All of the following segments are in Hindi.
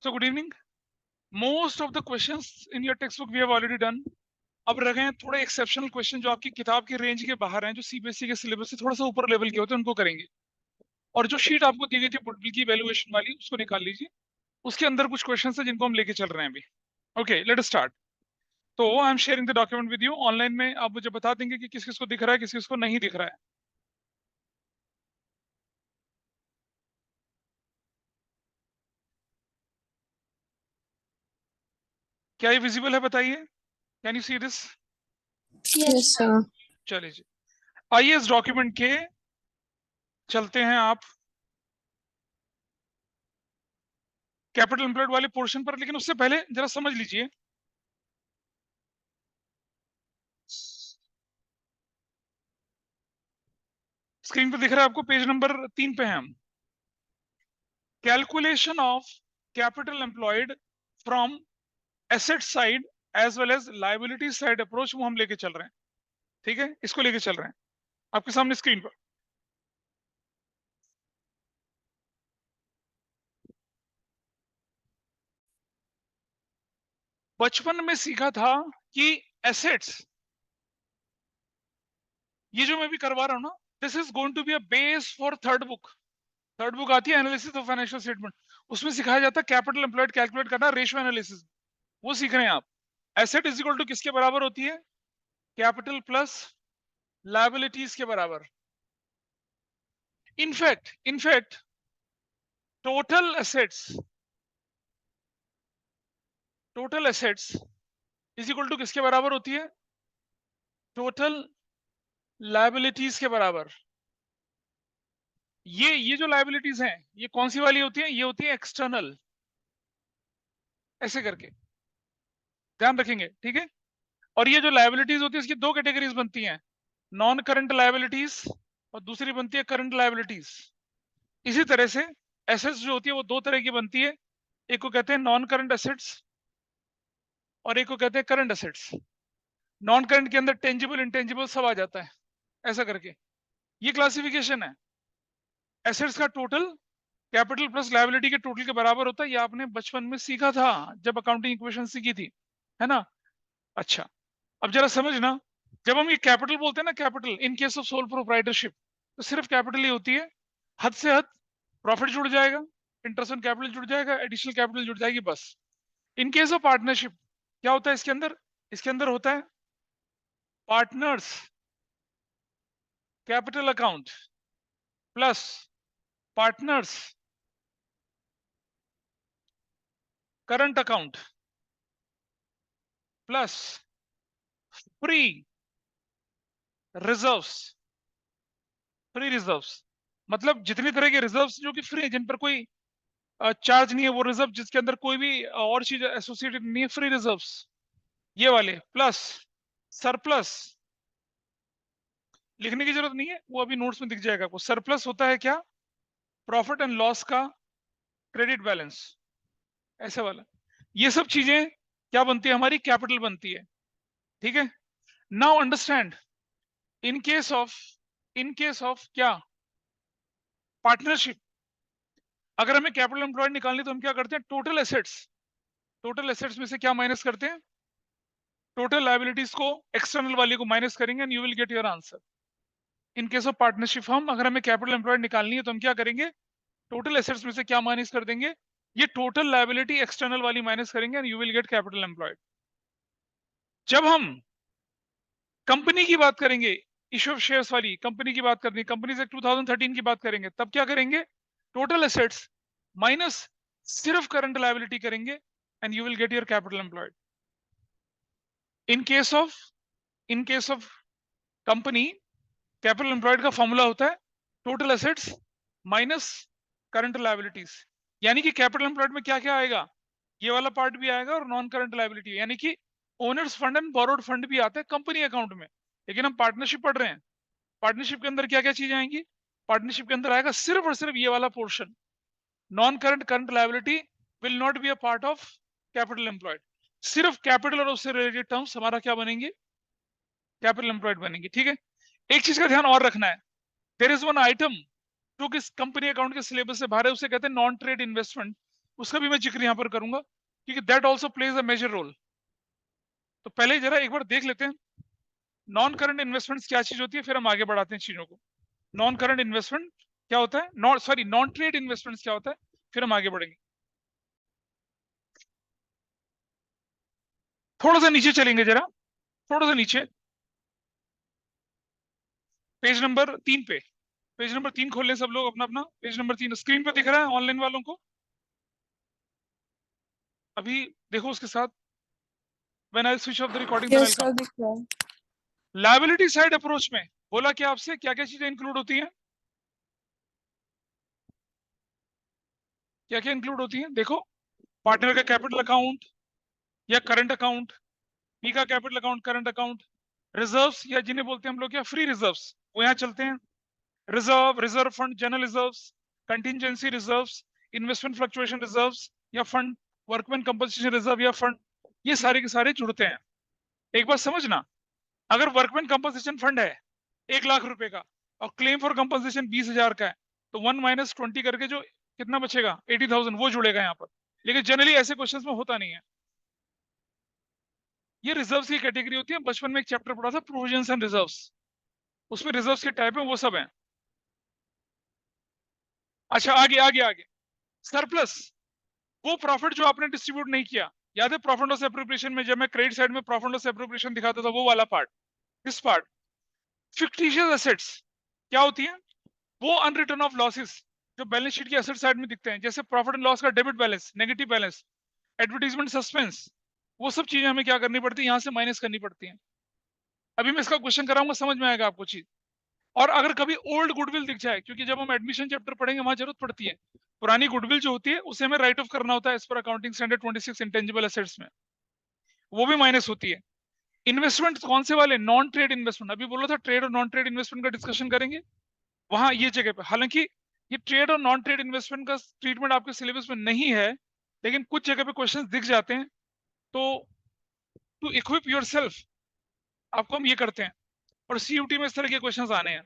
So good evening. Most of the questions in your textbook we have already done. अब रह गए हैं थोड़े एक्सेप्शनल क्वेश्चन जो आपकी किताब के रेंज के बाहर हैं, जो सीबीएसई के सिलेबस से थोड़ा सा ऊपर लेवल के होते हैं, उनको करेंगे। और जो शीट आपको दी गई थी बुटबिल की वैल्यूएशन वाली, उसको निकाल लीजिए। उसके अंदर कुछ क्वेश्चन है जिनको हम लेके चल रहे हैं अभी। Okay, let us start. तो I am sharing the document with you. Online में आप मुझे बता देंगे कि किस किस को दिख रहा है, किस किस को नहीं दिख रहा है। क्या ये विजिबल है, बताइए। Can you see this? Yes, sir. चलिए जी, आइए इस डॉक्यूमेंट के चलते हैं आप कैपिटल एम्प्लॉयड वाले पोर्शन पर। लेकिन उससे पहले जरा समझ लीजिए, स्क्रीन पे दिख रहा है आपको, पेज नंबर 3 पे हैं हम। Calculation of capital employed from asset side as well as liability side approach, वो हम लेके चल रहे हैं। ठीक है, इसको लेके चल रहे हैं आपके सामने स्क्रीन पर। बचपन में सीखा था कि एसेट्स, ये जो मैं भी करवा रहा हूं ना, this is going to be a base for third book. Third book आती है एनालिसिस ऑफ फाइनेंशियल स्टेटमेंट, उसमें सिखाया जाता है कैपिटल एम्प्लॉयड कैलकुलेट करना, रेशियो एनालिसिस, वो सीख रहे हैं आप। एसेट इज इक्वल टू किसके बराबर होती है? कैपिटल प्लस लायबिलिटीज के बराबर। In fact total assets is equal to किसके बराबर होती है? टोटल लायबिलिटीज के बराबर। ये जो लायबिलिटीज हैं, ये कौन सी वाली होती है? ये होती है एक्सटर्नल, ऐसे करके ध्यान रखेंगे, ठीक है। और ये जो लायबिलिटीज होती है, इसकी दो कैटेगरीज बनती हैं, नॉन करंट लायबिलिटीज और दूसरी बनती है करंट लायबिलिटीज। इसी तरह से एसेट्स जो होती है वो दो तरह की बनती है, एक को कहते हैं नॉन करंट एसेट्स और एक को कहते हैं करंट एसेट्स। नॉन करंट के अंदर टेंजिबल इंटेंजिबल सब आ जाता है, ऐसा करके ये क्लासिफिकेशन है। एसेट्स का टोटल कैपिटल प्लस लायबिलिटी के टोटल के बराबर होता है, ये आपने बचपन में सीखा था जब अकाउंटिंग इक्वेशन सीखी थी, है ना। अच्छा, अब जरा समझना, जब हम ये कैपिटल बोलते हैं ना, capital in case of sole proprietorship, तो सिर्फ कैपिटल ही होती है। हद से हद प्रॉफिट जुड़ जाएगा, इंटरेस्ट ऑन कैपिटल जुड़ जाएगा, एडिशनल कैपिटल जुड़ जाएगी, बस। इन केस ऑफ पार्टनरशिप क्या होता है इसके अंदर? इसके अंदर होता है partners capital account plus partners current account plus free reserves. Free reserves मतलब जितनी तरह के रिजर्व्स जो कि फ्री है, जिन पर कोई चार्ज नहीं है, वो रिजर्व जिसके अंदर कोई भी और चीज एसोसिएटेड नहीं है, फ्री रिजर्व्स ये वाले, प्लस सरप्लस। लिखने की जरूरत नहीं है, वो अभी नोट्स में दिख जाएगा आपको। सरप्लस होता है क्या? प्रॉफिट एंड लॉस का क्रेडिट बैलेंस, ऐसे वाला। ये सब चीजें क्या बनती है? हमारी कैपिटल बनती है, ठीक है। Now understand, in case of क्या? पार्टनरशिप। अगर हमें कैपिटल एम्प्लॉयड निकालनी तो हम क्या करते हैं? टोटल एसेट्स में से क्या माइनस करते हैं? टोटल लायबिलिटीज को, एक्सटर्नल वाली को माइनस करेंगे and you will get your answer. In case of partnership हम, अगर हमें कैपिटल एम्प्लॉयड निकालनी है तो हम क्या करेंगे? टोटल एसेट्स में से क्या माइनस कर देंगे? ये टोटल लायबिलिटी एक्सटर्नल वाली माइनस करेंगे and you will get capital employed. जब हम कंपनी की बात करेंगे, इश्यू ऑफ शेयर्स वाली कंपनी की बात करनी, कंपनीज एक्ट 2013 की बात करेंगे, तब क्या करेंगे? टोटल एसेट्स माइनस सिर्फ करंट लायबिलिटी करेंगे and you will get your capital employed. In case of company, capital employed का फॉर्मूला होता है total assets minus current liabilities. यानी कि कैपिटल एम्प्लॉयड में क्या क्या आएगा? ये वाला पार्ट भी आएगा और नॉन करंट लायबिलिटी, यानी कि owner's fund and borrowed fund भी आता है कंपनी अकाउंट में। लेकिन हम पार्टनरशिप पढ़ रहे हैं, पार्टनरशिप के अंदर क्या क्या चीजें आएंगी? पार्टनरशिप के अंदर आएगा सिर्फ और सिर्फ ये वाला portion, non current current liability will not be a part of capital employed. सिर्फ कैपिटल और उससे रिलेटेड टर्म्स हमारा क्या बनेंगे? कैपिटल एम्प्लॉयड बनेंगे, ठीक है। एक चीज का ध्यान और रखना है, देयर इज वन आइटम जो कि कंपनी अकाउंट के सिलेबस से बाहर है, उसे कहते हैं नॉन ट्रेड इन्वेस्टमेंट। उसका भी मैं जिक्र यहाँ पर करूंगा, क्योंकि that also plays a major role. तो पहले जरा एक बार देख लेते हैं नॉन करंट इन्वेस्टमेंट्स क्या चीज होती है, फिर हम आगे बढ़ाते हैं चीजों को। नॉन करंट इन्वेस्टमेंट क्या होता है, नॉन ट्रेड इन्वेस्टमेंट्स क्या होता है, फिर हम आगे बढ़ेंगे। थोड़ा सा नीचे चलेंगे जरा, थोड़ा सा नीचे, पेज नंबर 3 पे। पेज नंबर 3 खोल लें सब लोग अपना अपना। पेज नंबर 3 स्क्रीन पे दिख रहा है ऑनलाइन वालों को? अभी देखो उसके साथ। When I switch off the recording then I yes will sir, come. दिख रहा है। लायबिलिटी साइड अप्रोच में बोला क्या आपसे, क्या क्या चीजें इंक्लूड होती हैं, क्या क्या इंक्लूड होती हैं? देखो, पार्टनर का कैपिटल अकाउंट या करंट अकाउंट, पी का capital account, current account, reserves या जिन्हें बोलते हैं हम लोग क्या, फ्री रिजर्व्स, वो यहाँ चलते हैं। Reserve, reserve fund, general reserves, contingency reserves, investment fluctuation reserves या फंड, वर्कमैन कंपनसेशन रिजर्व या फंड, ये सारे के सारे जुड़ते हैं। एक बात समझना, अगर वर्कमैन कंपनसेशन फंड है 1 लाख रुपए का और क्लेम फॉर कंपनसेशन 20,000 का है, तो 1 - 20 करके जो कितना बचेगा, 80,000, वो जुड़ेगा यहाँ पर। लेकिन जनरली ऐसे क्वेश्चंस में होता नहीं है। ये रिजर्व्स की कैटेगरी होती है। बचपन में एक चैप्टर पढ़ा था, प्रोविजंस एंड रिजर्व्स, उसमें रिजर्व्स के टाइप है, वो सब है। अच्छा, आगे आगे आगे, सरप्लस, वो प्रॉफिट जो आपने डिस्ट्रीब्यूट नहीं किया। याद है प्रॉफिट लॉस एप्रोप्रिएशन में जब मैं क्रेडिट साइड में प्रॉफिट लॉस एप्रोप्रिएशन दिखाता था, वो वाला part, this part. Fictitious assets क्या होती है, वो अनरिटर्न ऑफ लॉसेस जो बैलेंस शीट की एसेट साइड में दिखते हैं, जैसे प्रॉफिट एंड लॉस का debit balance, negative balance, advertisement suspense, वो सब चीजें हमें क्या करनी पड़ती है, यहाँ से माइनस करनी पड़ती है। अभी मैं इसका क्वेश्चन कराऊंगा, समझ में आएगा आपको चीज। और अगर कभी ओल्ड गुडविल दिख जाए, क्योंकि जब हम एडमिशन चैप्टर पढ़ेंगे वहां जरूरत पड़ती है, पुरानी गुडविल जो होती है उसे हमें राइट ऑफ करना होता है as per accounting standard 26 intangible assets में, वो भी माइनस होती है। इन्वेस्टमेंट कौन से वाले, नॉन ट्रेड इन्वेस्टमेंट, अभी बोला था ट्रेड और नॉन ट्रेड इन्वेस्टमेंट का डिस्कशन करेंगे वहां, ये जगह पे। हालांकि ये ट्रेड और नॉन ट्रेड इन्वेस्टमेंट का ट्रीटमेंट आपके सिलेबस में नहीं है, लेकिन कुछ जगह पे क्वेश्चंस दिख जाते हैं। तो टू इक्विप योरसेल्फ आपको हम ये करते हैं। और सीयूटी में इस तरह के क्वेश्चंस आने हैं।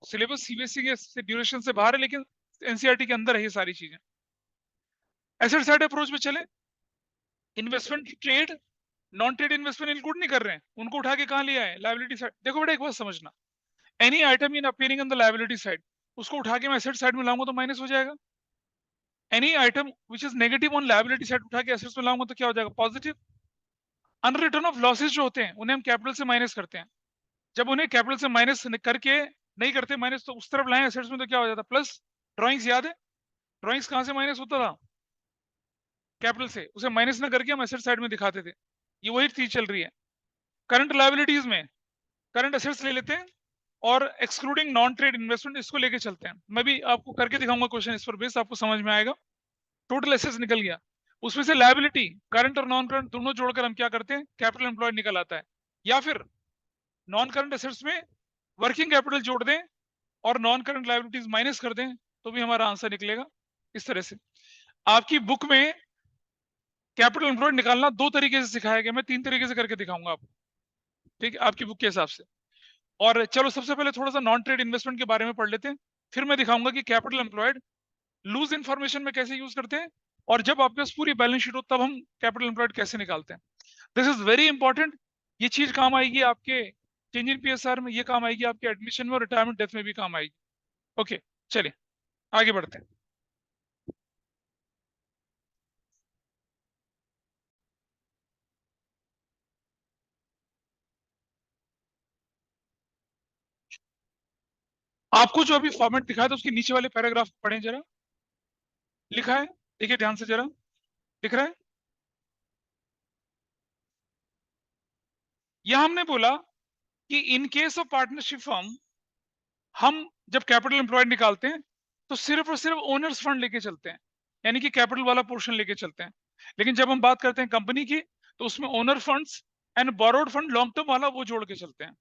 सिलेबस सीबीएसई के ड्यूरेशन से बाहर है, लेकिन एनसीईआरटी के अंदर है ये सारी चीजें। एसेट साइड अप्रोच में चले, investment trade, non trade investment include नहीं कर रहे हैं, उनको उठा के कहां ले आए, लायबिलिटी साइड। देखो बेटा, एक बात समझना, any item in appearing on the liability side, उसको उठा के मैं एसेट साइड में लाऊंगा तो माइनस हो जाएगा। Any item which is negative on liability side उठा के एसेट्स में लाऊंगा तो क्या हो जाएगा, पॉजिटिव। अनरिटर्न ऑफ लॉसेस जो होते हैं उन्हें हम कैपिटल से माइनस करते हैं। जब उन्हें कैपिटल से माइनस करके नहीं करते माइनस, तो उस तरफ लाए एसेट्स में तो क्या हो जाता है, प्लस। ड्राइंग्स याद है, ड्राइंग्स कहां से माइनस होता था, कैपिटल से, उसे माइनस ना करके हम एसेट साइड में दिखाते थे। ये वही चीज चल रही है। करंट लायबिलिटीज में करंट एसेट्स ले लेते हैं और एक्सक्लूडिंग नॉन ट्रेड इन्वेस्टमेंट इसको लेके चलते हैं। मैं भी आपको करके दिखाऊंगा क्वेश्चन इस पर बेस, आपको समझ में आएगा। टोटल एसेट्स निकल गया, उसमें से लायबिलिटी करंट और नॉन करंट दोनों जोड़कर हम क्या करते हैं, कैपिटल एम्प्लॉयड निकल आता है। या फिर नॉन करंट एसेट्स में वर्किंग कैपिटल जोड़ दें और नॉन करंट लायबिलिटीज माइनस कर दें, तो भी हमारा आंसर निकलेगा इस तरह से। आपकी बुक में कैपिटल एम्प्लॉयड निकालना 2 तरीके से सिखाया गया, मैं 3 तरीके से करके दिखाऊंगा आपको, ठीक है, आपकी बुक के हिसाब से। और चलो सबसे पहले थोड़ा सा नॉन ट्रेड इन्वेस्टमेंट के बारे में पढ़ लेते हैं, फिर मैं दिखाऊंगा कि कैपिटल एम्प्लॉयड लूज इन्फॉर्मेशन में कैसे यूज करते हैं, और जब आपके पास पूरी बैलेंस शीट हो तब हम कैपिटल एम्प्लॉयड कैसे निकालते हैं। This is very important. ये चीज काम आएगी आपके चेंज इन पीएसआर में, ये काम आएगी आपके एडमिशन में और रिटायरमेंट डेथ में भी काम आएगी। ओके, चलिए आगे बढ़ते हैं। आपको जो अभी फॉर्मेट दिखाया था उसके नीचे वाले पैराग्राफ पढ़ें जरा, लिखा है, देखिए ध्यान से जरा, लिख रहा है। यह हमने बोला कि in case of partnership firm, हम जब कैपिटल एम्प्लॉयड निकालते हैं तो सिर्फ और सिर्फ ओनर्स फंड लेके चलते हैं, यानी कि कैपिटल वाला पोर्शन लेके चलते हैं। लेकिन जब हम बात करते हैं कंपनी की, तो उसमें owner funds and borrowed fund long term वाला वो जोड़ के चलते हैं।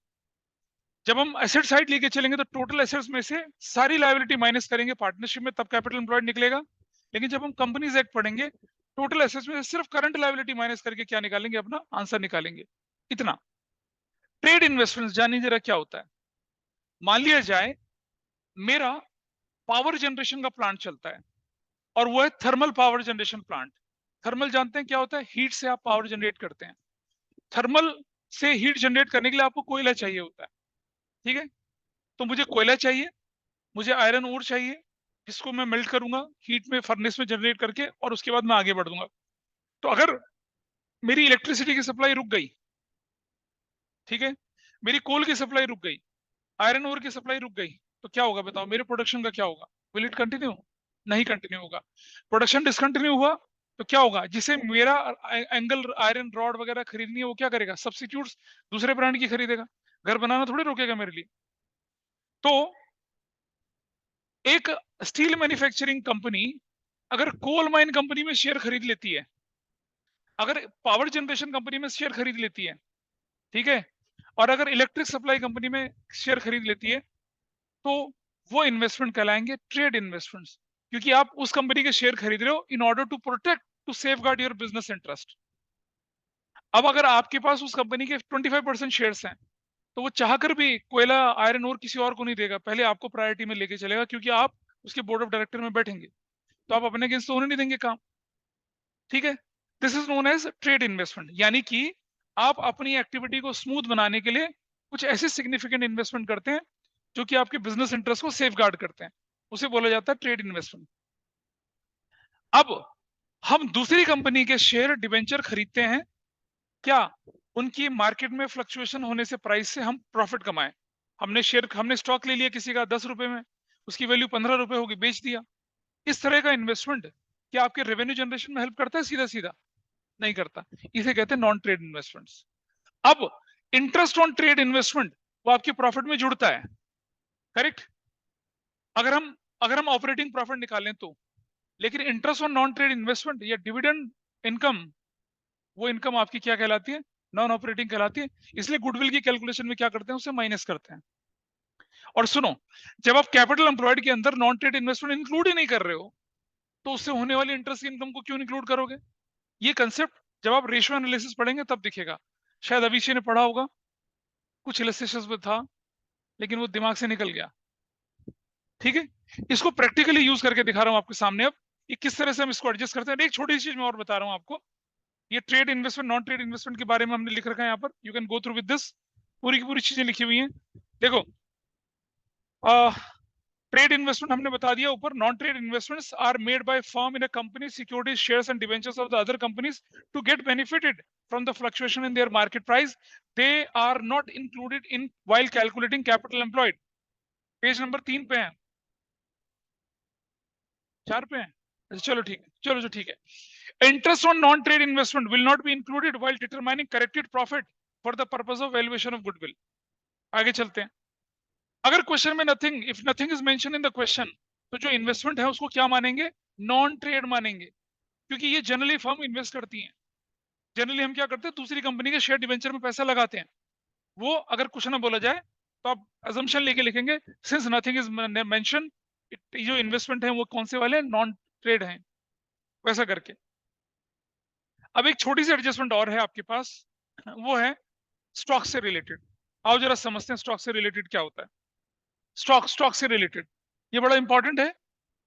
जब हम एसेट साइड लेके चलेंगे तो टोटल एसेट्स में से सारी लायबिलिटी माइनस करेंगे पार्टनरशिप में, तब कैपिटल एम्प्लॉयड निकलेगा। लेकिन जब हम कंपनीज एक्ट पढ़ेंगे, टोटल एसेट्स में से सिर्फ करंट लायबिलिटी माइनस करके क्या निकालेंगे, अपना आंसर निकालेंगे। इतना। ट्रेड इन्वेस्टमेंट जानिए जरा क्या होता है। मान लिया जाए मेरा पावर जनरेशन का प्लांट चलता है और वो है thermal power generation plant. Thermal जानते हैं क्या होता है? हीट से आप पावर जनरेट करते हैं। थर्मल से हीट जनरेट करने के लिए आपको कोयला चाहिए होता है, ठीक है? तो मुझे कोयला चाहिए, मुझे आयरन ओर चाहिए, जिसको मैं मेल्ट करूंगा हीट में, फर्नेस में जनरेट करके, और उसके बाद मैं आगे बढ़ दूंगा। तो अगर मेरी इलेक्ट्रिसिटी की सप्लाई रुक गई, ठीक है, मेरी कोल की सप्लाई रुक गई, आयरन ओर की सप्लाई रुक गई, तो क्या होगा बताओ? मेरे प्रोडक्शन का क्या होगा? Will it continue? नहीं कंटिन्यू होगा। प्रोडक्शन डिसकंटिन्यू हुआ तो क्या होगा? जिसे मेरा एंगल आयरन रॉड वगैरह खरीदनी है, वो क्या करेगा? सब्स्टिट्यूट्स दूसरे ब्रांड की खरीदेगा। घर बनाना थोड़ी रोकेगा मेरे लिए। तो एक स्टील मैन्युफैक्चरिंग कंपनी अगर कोल माइन कंपनी में शेयर खरीद लेती है, अगर पावर जनरेशन कंपनी में शेयर खरीद लेती है, ठीक है, और अगर इलेक्ट्रिक सप्लाई कंपनी में शेयर खरीद लेती है, तो वो इन्वेस्टमेंट कहलाएंगे ट्रेड इन्वेस्टमेंट्स, क्योंकि आप उस कंपनी के शेयर खरीद रहे हो in order to protect, to safeguard your business interest. अब अगर आपके पास उस कंपनी के 25% शेयर्स हैं, तो वो चाहकर भी कोयला आयरन और किसी और को नहीं देगा, पहले आपको प्रायोरिटी में लेके चलेगा, क्योंकि आप उसके बोर्ड ऑफ डायरेक्टर में बैठेंगे, तो आप अपने अगेंस्ट तो होने नहीं देंगे काम, ठीक है? This is known as trade investment, यानी कि आप अपनी एक्टिविटी को स्मूथ बनाने के लिए कुछ ऐसे सिग्निफिकेंट इन्वेस्टमेंट करते हैं जो कि आपके बिजनेस इंटरेस्ट को सेफ गार्ड करते हैं, उसे बोला जाता है ट्रेड इन्वेस्टमेंट। अब हम दूसरी कंपनी के शेयर डिवेंचर खरीदते हैं, क्या उनकी मार्केट में फ्लक्चुएशन होने से, प्राइस से हम प्रॉफिट कमाएं। हमने स्टॉक ले लिया किसी का 10 रुपए में, उसकी वैल्यू 15 रुपए होगी, बेच दिया। इस तरह का इन्वेस्टमेंट क्या आपके रेवेन्यू जनरेशन में हेल्प करता है? सीधा सीधा नहीं करता। इसे कहते हैं नॉन ट्रेड इन्वेस्टमेंट्स। अब इंटरेस्ट ऑन ट्रेड इन्वेस्टमेंट वो आपके प्रॉफिट में जुड़ता है, करेक्ट? अगर हम ऑपरेटिंग प्रॉफिट निकालें तो, लेकिन interest on non trade investment या डिविडेंड इनकम, वो इनकम आपकी क्या कहलाती है? नॉन ऑपरेटिंग कहलाती है। इसलिए गुडविल की कैलकुलेशन में क्या करते हैं? उसे माइनस करते हैं। और सुनो, जब आप कैपिटल एम्प्लॉयड के अंदर नॉन ट्रेड इन्वेस्टमेंट इंक्लूड ही नहीं कर रहे हो, तो उससे होने वाली इंटरेस्ट इनकम को क्यों इंक्लूड करोगे? ये कंसेप्ट जब आप रेशियो एनालिसिस पढ़ेंगे तब दिखेगा। शायद अभिषेक ने पढ़ा होगा, कुछ इलस्ट्रेशंस में था, लेकिन वो दिमाग से निकल गया, ठीक है? इसको प्रैक्टिकली यूज करके दिखा रहा हूं आपके सामने अब, ये किस तरह से हम इसको एडजस्ट करते हैं। एक छोटी सी चीज मैं और बता रहा हूं आपको, ये trade investment non trade investment के बारे में हमने लिख रखा है यहाँ पर, you can go through with this. पूरी की पूरी चीजें लिखी हुई हैं, देखो। ट्रेड इन्वेस्टमेंट हमने बता दिया ऊपर। Non trade investments are made by firm in a company securities shares and debentures of the other companies to get benefited from the fluctuation in their market price. They are not included in while calculating capital employed. Page number 3 पे है, 4 पे है? अच्छा चलो ठीक है, चलो ठीक है। Interest on non trade investment will not be included while determining corrected profit for the purpose of valuation of goodwill. आगे चलते हैं। अगर क्वेश्चन में nothing, if nothing is mention in the question, तो जो इन्वेस्टमेंट है उसको क्या मानेंगे? नॉन ट्रेड मानेंगे, क्योंकि ये जनरली फर्म इन्वेस्ट करती हैं। जनरली हम क्या करते हैं? दूसरी कंपनी के शेयर डिवेंचर में पैसा लगाते हैं। वो अगर कुछ ना बोला जाए तो आप अजम्पशन लेके लिखेंगे सिंस नथिंग इज मेंशन, जो इन्वेस्टमेंट है वो कौन से वाले? नॉन ट्रेड हैं, वैसा करके। अब एक छोटी सी एडजस्टमेंट और है आपके पास, वो है स्टॉक से रिलेटेड। आओ जरा समझते हैं स्टॉक से रिलेटेड क्या होता है। स्टॉक से रिलेटेड ये बड़ा इंपॉर्टेंट है।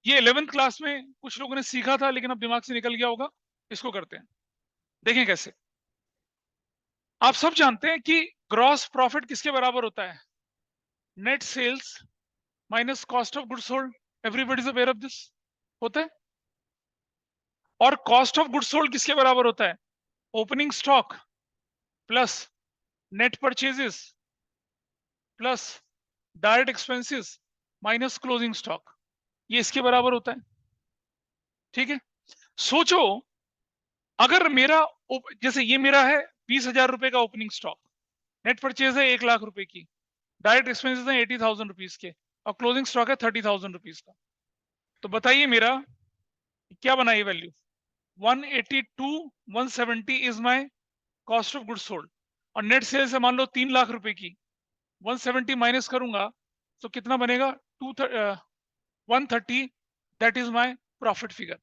ये 11th क्लास में कुछ लोगों ने सीखा था, लेकिन अब दिमाग से निकल गया होगा। इसको करते हैं, देखें कैसे। आप सब जानते हैं कि ग्रॉस प्रॉफिट किसके बराबर होता है? Net sales minus cost of goods sold. Everybody is aware of this, होता है। और कॉस्ट ऑफ गुड्स सोल्ड किसके बराबर होता है? Opening stock plus net purchases plus direct expenses minus closing stock, ये इसके बराबर होता है, ठीक है? सोचो, अगर मेरा जैसे ये मेरा है 20,000 रुपए का ओपनिंग स्टॉक, नेट परचेज है 1 लाख रुपए की, डायरेक्ट एक्सपेंसेस है 80,000 रुपीज के, और क्लोजिंग स्टॉक है 30,000 रुपीज का। तो बताइए मेरा क्या बना ये value? 182 170 is my cost of goods sold, और नेट सेल्स है मान लो 3 लाख रुपए की, 170 माइनस करूंगा तो कितना बनेगा? 130, that is my profit figure.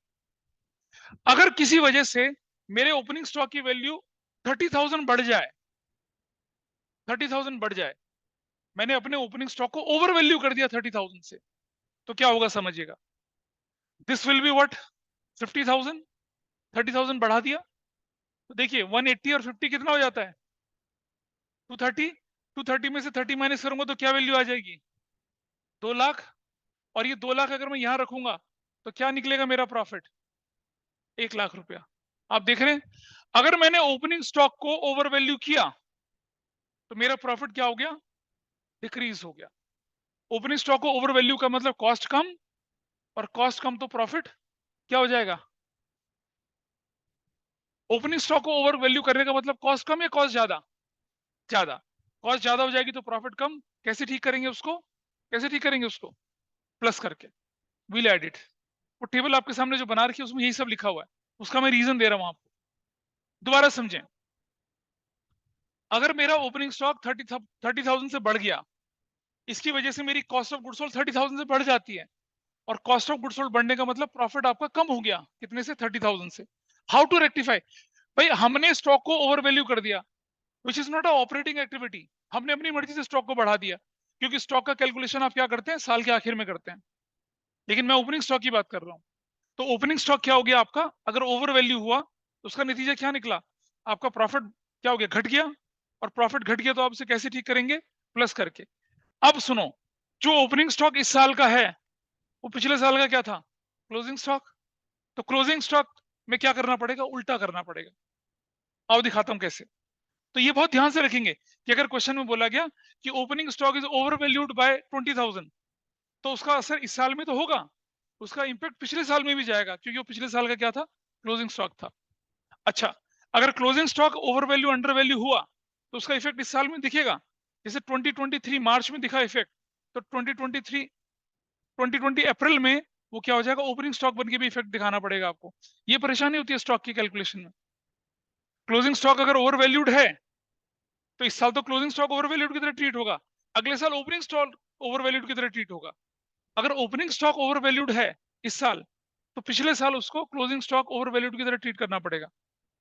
अगर किसी वजह से मेरे ओपनिंग स्टॉक की वैल्यू 30,000 बढ़ जाए, 30,000 बढ़ जाए, मैंने अपने ओपनिंग स्टॉक को ओवर वैल्यू कर दिया 30,000 से, तो क्या होगा समझिएगा। This will be what? 50,000, 30,000 बढ़ा दिया, तो देखिए 180 और 50 कितना हो जाता है? 230। 230 में से 30 माइनस करूंगा तो क्या वैल्यू आ जाएगी? 2 लाख। और ये 2 लाख अगर मैं यहां रखूंगा तो क्या निकलेगा मेरा प्रॉफिट? 1 लाख रुपया। आप देख रहे हैं, अगर मैंने ओपनिंग स्टॉक को ओवर वैल्यू किया तो मेरा प्रॉफिट क्या हो गया? डिक्रीज हो गया। ओपनिंग स्टॉक को ओवर वैल्यू का मतलब कॉस्ट कम, और कॉस्ट कम तो प्रॉफिट क्या हो जाएगा? ओपनिंग स्टॉक को ओवर वैल्यू करने का मतलब कॉस्ट कम या कॉस्ट ज्यादा? ज्यादा। कॉस्ट ज्यादा हो जाएगी तो प्रॉफिट कम। कैसे ठीक करेंगे उसको? कैसे ठीक करेंगे उसको? प्लस करके, विल एड इट। वो टेबल आपके सामने जो बना रखी है उसमें यही सब लिखा हुआ है, उसका मैं रीजन दे रहा हूं आपको, दोबारा समझें। अगर मेरा ओपनिंग स्टॉक 30,000 से बढ़ गया, इसकी वजह से मेरी कॉस्ट ऑफ गुड्स सोल्ड 30,000 से बढ़ जाती है, और कॉस्ट ऑफ गुड्स सोल्ड बढ़ने का मतलब प्रॉफिट आपका कम हो गया, कितने से? 30,000 से। How to rectify? भाई हमने स्टॉक को ओवर वैल्यू कर दिया, which is not a operating activity. हमने अपनी मर्जी से स्टॉक को बढ़ा दिया, क्योंकि स्टॉक का कैलकुलेशन आप क्या करते हैं? साल के आखिर में करते हैं। लेकिन मैं ओपनिंग स्टॉक की बात कर रहा हूं। तो ओपनिंग स्टॉक क्या हो गया आपका? अगर ओवर वैल्यू हुआ तो उसका नतीजा क्या निकला? आपका प्रॉफिट क्या हो गया? घट गया। और प्रॉफिट घट गया तो आप उसे कैसे ठीक करेंगे? प्लस करके। अब सुनो, जो ओपनिंग स्टॉक इस साल का है वो पिछले साल का क्या था? Closing stock. तो क्लोजिंग स्टॉक में क्या करना पड़ेगा? उल्टा करना पड़ेगा। आओ दिखाता हूं कैसे। तो ये बहुत ध्यान से रखेंगे कि अगर क्वेश्चन में बोला गया कि opening stock is over valued bye 20,000, तो उसका असर इस साल में तो होगा, उसका इंपैक्ट पिछले साल में भी जाएगा, क्योंकि वो पिछले साल का क्या था? क्लोजिंग स्टॉक था। अच्छा, अगर closing stock over value under value हुआ तो उसका इफेक्ट इस साल में दिखेगा। जैसे 2023 मार्च में दिखा इफेक्ट, तो 2020 अप्रैल में वो क्या हो जाएगा? ओपनिंग स्टॉक बन के भी इफेक्ट दिखाना पड़ेगा आपको। ये परेशानी होती है स्टॉक की कैलकुलेशन में। क्लोजिंग स्टॉक अगर ओवर वैल्यूड है तो इस साल तो क्लोजिंग स्टॉक ओवर वैल्यूड की तरह ट्रीट होगा, अगले साल ओपनिंग स्टॉक ओवर वैल्यूड की तरह ट्रीट होगा। अगर ओपनिंग स्टॉक ओवर वैल्यूड है इस साल, तो पिछले साल उसको क्लोजिंग स्टॉक ओवर वैल्यूड की तरह ट्रीट करना पड़ेगा,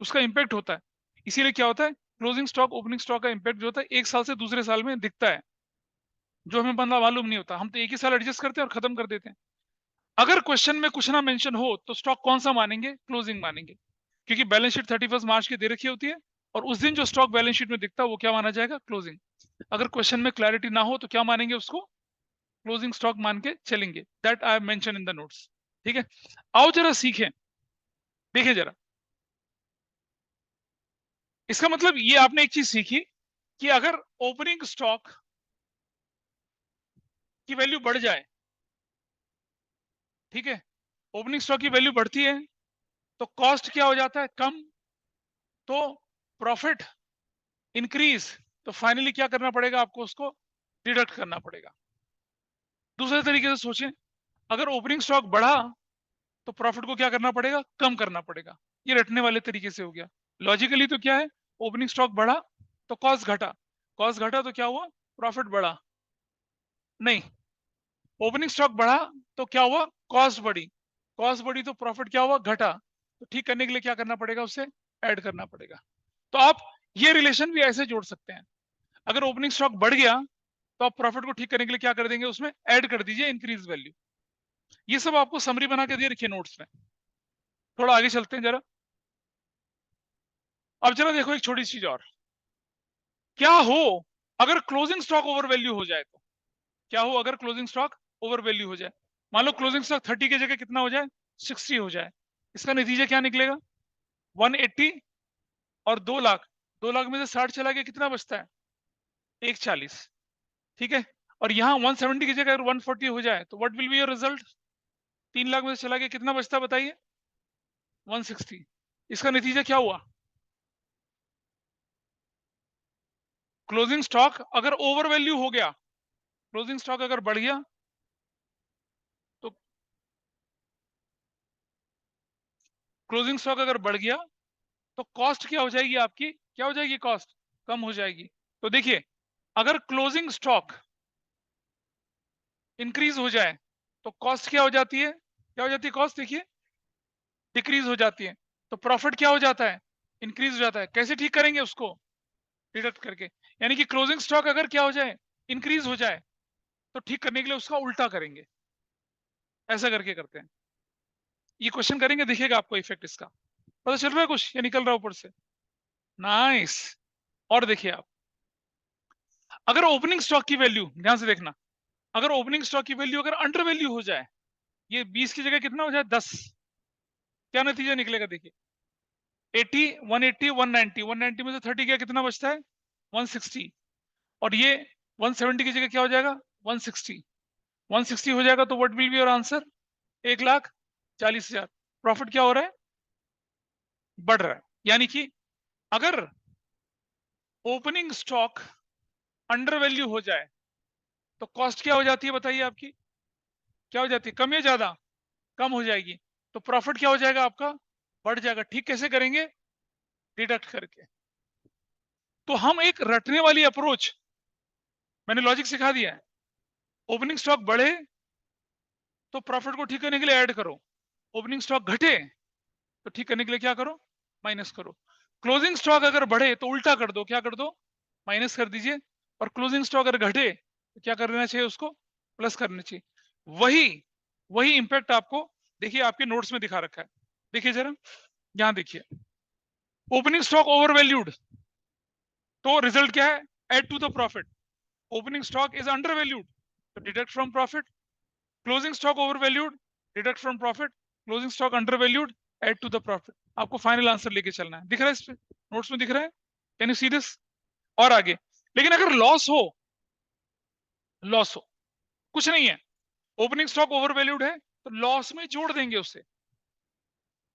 उसका इंपैक्ट होता है। इसीलिए क्या होता है, क्लोजिंग स्टॉक ओपनिंग स्टॉक का इंपैक्ट जो होता है एक साल से दूसरे साल में दिखता है, जो हमें बंदा मालूम नहीं होता। हम तो एक ही साल एडजस्ट करते हैं और खत्म कर देते हैं। अगर क्वेश्चन में कुछ ना मेंशन हो तो स्टॉक कौन सा मानेंगे? क्लोजिंग मानेंगे, क्योंकि बैलेंस शीट 31 मार्च की दे रखी होती है, और उस दिन जो स्टॉक बैलेंस शीट में दिखता है वो क्या माना जाएगा? क्लोजिंग। अगर क्वेश्चन में क्लैरिटी ना हो तो क्या मानेंगे उसको? क्लोजिंग स्टॉक मान के चलेंगे। That I have mention in the notes. ठीक है, आओ जरा सीखें, देखिए जरा। इसका मतलब ये आपने एक चीज सीखी कि अगर ओपनिंग स्टॉक की वैल्यू बढ़ जाए, ठीक है, ओपनिंग स्टॉक की वैल्यू बढ़ती है तो कॉस्ट क्या हो जाता है? कम। तो प्रॉफिट इंक्रीज। तो फाइनली क्या करना पड़ेगा आपको? उसको डिडक्ट करना पड़ेगा। दूसरे तरीके से सोचें, अगर ओपनिंग स्टॉक बढ़ा तो प्रॉफिट को क्या करना पड़ेगा? कम करना पड़ेगा। ये रटने वाले तरीके से हो गया। लॉजिकली तो क्या है? ओपनिंग स्टॉक बढ़ा तो कॉस्ट घटा, कॉस्ट घटा तो क्या हुआ? प्रॉफिट बढ़ा। नहीं, ओपनिंग स्टॉक बढ़ा तो क्या हुआ? कॉस्ट बढ़ी, कॉस्ट बढ़ी तो प्रॉफिट क्या हुआ? घटा। तो ठीक करने के लिए क्या करना पड़ेगा? उसे ऐड करना पड़ेगा। तो आप ये रिलेशन भी ऐसे जोड़ सकते हैं, अगर ओपनिंग स्टॉक बढ़ गया तो आप प्रॉफिट को ठीक करने के लिए क्या कर देंगे? उसमें ऐड कर दीजिए इंक्रीज वैल्यू। ये सब आपको समरी बना के दे रखिए नोट्स में। थोड़ा आगे चलते हैं जरा। अब जरा देखो एक छोटी चीज और, क्या हो अगर क्लोजिंग स्टॉक ओवर वैल्यू हो जाए? तो क्या हो अगर क्लोजिंग स्टॉक ओवर वैल्यू हो जाए? मान लो क्लोजिंग स्टॉक 30 की जगह कितना हो जाए? 60 हो जाए। इसका नतीजा क्या निकलेगा? 180 और 2 लाख। 2 लाख में से 60 चला गया, कितना बचता है? 140। ठीक है, और यहाँ 170 की जगह अगर 140 हो जाए तो what will be your result? 3 lakh में से चला गया, कितना बचता है बताइए? 160। इसका नतीजा क्या हुआ? क्लोजिंग स्टॉक अगर ओवर वैल्यू हो गया, क्लोजिंग स्टॉक अगर बढ़ गया तो क्लोजिंग स्टॉक अगर बढ़ गया तो कॉस्ट क्या हो जाएगी आपकी? क्या हो जाएगी? कॉस्ट कम हो जाएगी। तो देखिए, अगर क्लोजिंग स्टॉक इंक्रीज हो जाए तो कॉस्ट क्या हो जाती है? क्या हो जाती है कॉस्ट? देखिए, डिक्रीज हो जाती है। तो प्रॉफिट क्या हो जाता है? इंक्रीज हो जाता है। कैसे ठीक करेंगे उसको? डिडक्ट करके। यानी कि क्लोजिंग स्टॉक अगर क्या हो जाए? इंक्रीज हो जाए, तो ठीक करने के लिए उसका उल्टा करेंगे। ऐसा करके करते हैं। ये क्वेश्चन करेंगे, देखिएगा आपको इफेक्ट इसका पता चल रहा है कुछ या निकल रहा है ऊपर से? नाइस। और देखिए आप, अगर ओपनिंग स्टॉक की वैल्यू, ध्यान से देखना, अगर ओपनिंग स्टॉक की वैल्यू अगर अंडर वैल्यू हो जाए, ये 20 की जगह कितना हो जाए 10, क्या नतीजा निकलेगा देखिए, 80, 180, 190, 190 में से 30 गया, कितना बचता है 160, और ये 170 की जगह क्या हो जाएगा 160, 160 हो जाएगा, तो what will be your answer, 1,40,000। Profit क्या हो रहा है, बढ़ रहा है। यानी कि अगर ओपनिंग स्टॉक अंडर वैल्यू हो जाए तो कॉस्ट क्या हो जाती है बताइए आपकी, क्या हो जाती है, कम या ज्यादा, कम हो जाएगी, तो प्रॉफिट क्या हो जाएगा आपका, बढ़ जाएगा। ठीक कैसे करेंगे, डिडक्ट करके। तो हम एक रटने वाली अप्रोच, मैंने लॉजिक सिखा दिया है, ओपनिंग स्टॉक बढ़े तो प्रॉफिट को ठीक करने के लिए ऐड करो, ओपनिंग स्टॉक घटे तो ठीक करने के लिए क्या करो, माइनस करो। क्लोजिंग स्टॉक अगर बढ़े तो उल्टा कर दो, क्या कर दो, माइनस कर दीजिए, और क्लोजिंग स्टॉक अगर घटे तो क्या करना चाहिए, उसको प्लस करना चाहिए। वही वही इंपैक्ट आपको देखिए आपके नोट्स में दिखा रखा है, देखिए जरा, यहां देखिए, ओपनिंग स्टॉक ओवर वैल्यूड, तो रिजल्ट क्या है, add to the profit. Opening stock is under valued, तो deduct from profit. Closing stock over valued, deduct from profit. Closing stock under valued, add to the profit. आपको फाइनल आंसर लेके चलना है, दिख रहा है इस पे, नोट्स में दिख रहा है, कैन यू सी दिस? और आगे, लेकिन अगर लॉस हो, लॉस हो, कुछ नहीं है, ओपनिंग स्टॉक ओवर वैल्यूड है तो लॉस में जोड़ देंगे उससे,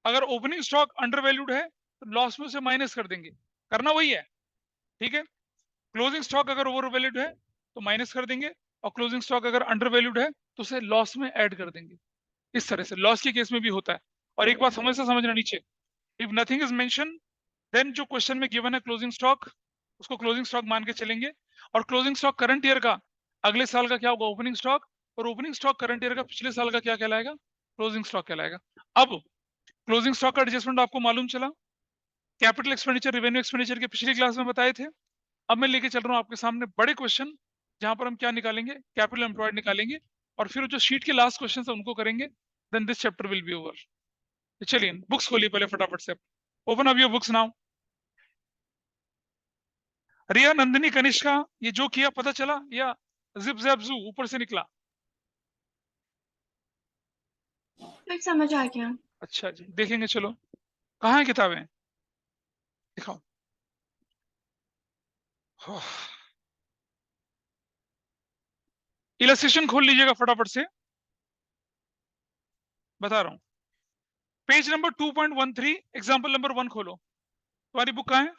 अगर ओपनिंग स्टॉक अंडर वैल्यूड है तो लॉस में उसे माइनस कर देंगे, करना वही है, ठीक है। क्लोजिंग स्टॉक अगर ओवर वैल्यूड है तो माइनस कर देंगे, और क्लोजिंग स्टॉक अगर अंडर वैल्यूड है तो उसे लॉस में ऐड कर देंगे। इस तरह से लॉस के केस में भी होता है। और एक बात हमेशा समझना नीचे, if nothing is mention, then जो क्वेश्चन में गिवन है क्लोजिंग स्टॉक, उसको क्लोजिंग स्टॉक मान के चलेंगे। और क्लोजिंग स्टॉक करंट ईयर का अगले साल का क्या होगा, ओपनिंग स्टॉक, और ओपनिंग स्टॉक करंट ईयर का पिछले साल का क्या कहलाएगा, क्लोजिंग स्टॉक कहलाएगा। अब क्लोजिंग स्टॉक का एडजस्टमेंट आपको मालूम चला, कैपिटल एक्सपेंडिचर, रेवेन्यू एक्सपेंडिचर के पिछली क्लास में बताए थे। अब मैं लेके चल रहा हूँ आपके सामने बड़े क्वेश्चन, जहां पर हम क्या निकालेंगे, कैपिटल एम्प्लॉयड निकालेंगे, और फिर जो शीट के लास्ट क्वेश्चन है उनको करेंगे, then this chapter will be over. चलिए बुक्स खोलिए पहले फटाफट से, open up your books now. Riya, Nandini, Kanishka, ये जो किया पता चला या जिप जैप जू ऊपर से निकला? फिर समझ आ गया। अच्छा जी, देखेंगे, चलो कहाँ है किताबें, दिखाओ। इलस्ट्रेशन खोल लीजिएगा फटाफट से, बता रहा हूँ। पेज नंबर 2.13, एग्जाम्पल नंबर 1 खोलो, तुम्हारी बुक कहाँ है?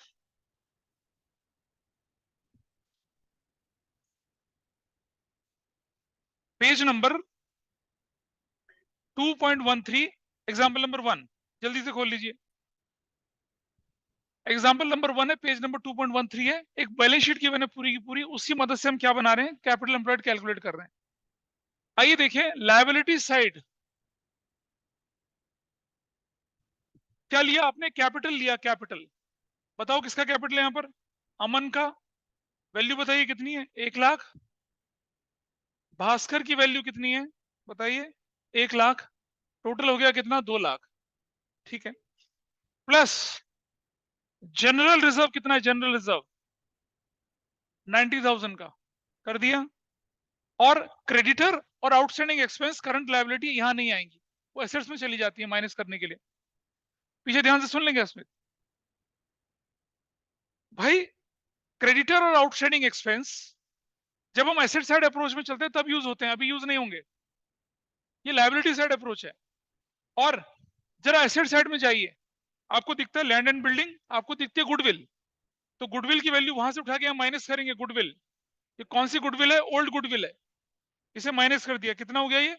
पेज नंबर 2.13, एग्जाम्पल नंबर 1, जल्दी से खोल लीजिए। एग्जाम्पल नंबर 1 है, पेज नंबर 2.13 है, एक बैलेंस शीट की मैंने पूरी की पूरी, उसी मदद से हम क्या बना रहे हैं, कैपिटल एम्प्लॉयड कैलकुलेट कर रहे हैं। आइए देखें, लायबिलिटी साइड क्या लिया आपने, कैपिटल लिया, कैपिटल, बताओ किसका कैपिटल है यहाँ पर, अमन का, वैल्यू बताइए कितनी है, 1,00,000। भास्कर की वैल्यू कितनी है बताइए, 1,00,000। टोटल हो गया कितना, 2,00,000, ठीक है। प्लस जनरल रिजर्व कितना है, जनरल रिजर्व 90,000 का, कर दिया। और क्रेडिटर और आउटस्टैंडिंग एक्सपेंस करंट लायबिलिटी यहां नहीं आएंगी, वो एसेट्स में चली जाती है माइनस करने के लिए। पीछे ध्यान से सुन लेंगे इसमें भाई, क्रेडिटर और आउटस्टैंडिंग एक्सपेंस जब हम एसेट साइड अप्रोच में चलते हैं तब यूज होते हैं, अभी यूज नहीं होंगे, ये लायबिलिटी साइड अप्रोच है। और जरा एसेट साइड में जाइए, आपको दिखता है लैंड एंड बिल्डिंग, आपको दिखती है गुडविल, तो गुडविल की वैल्यू वहां से उठा के हम माइनस करेंगे, गुडविल, ये कौन सी गुडविल है, ओल्ड गुडविल है, इसे माइनस कर दिया, कितना हो गया ये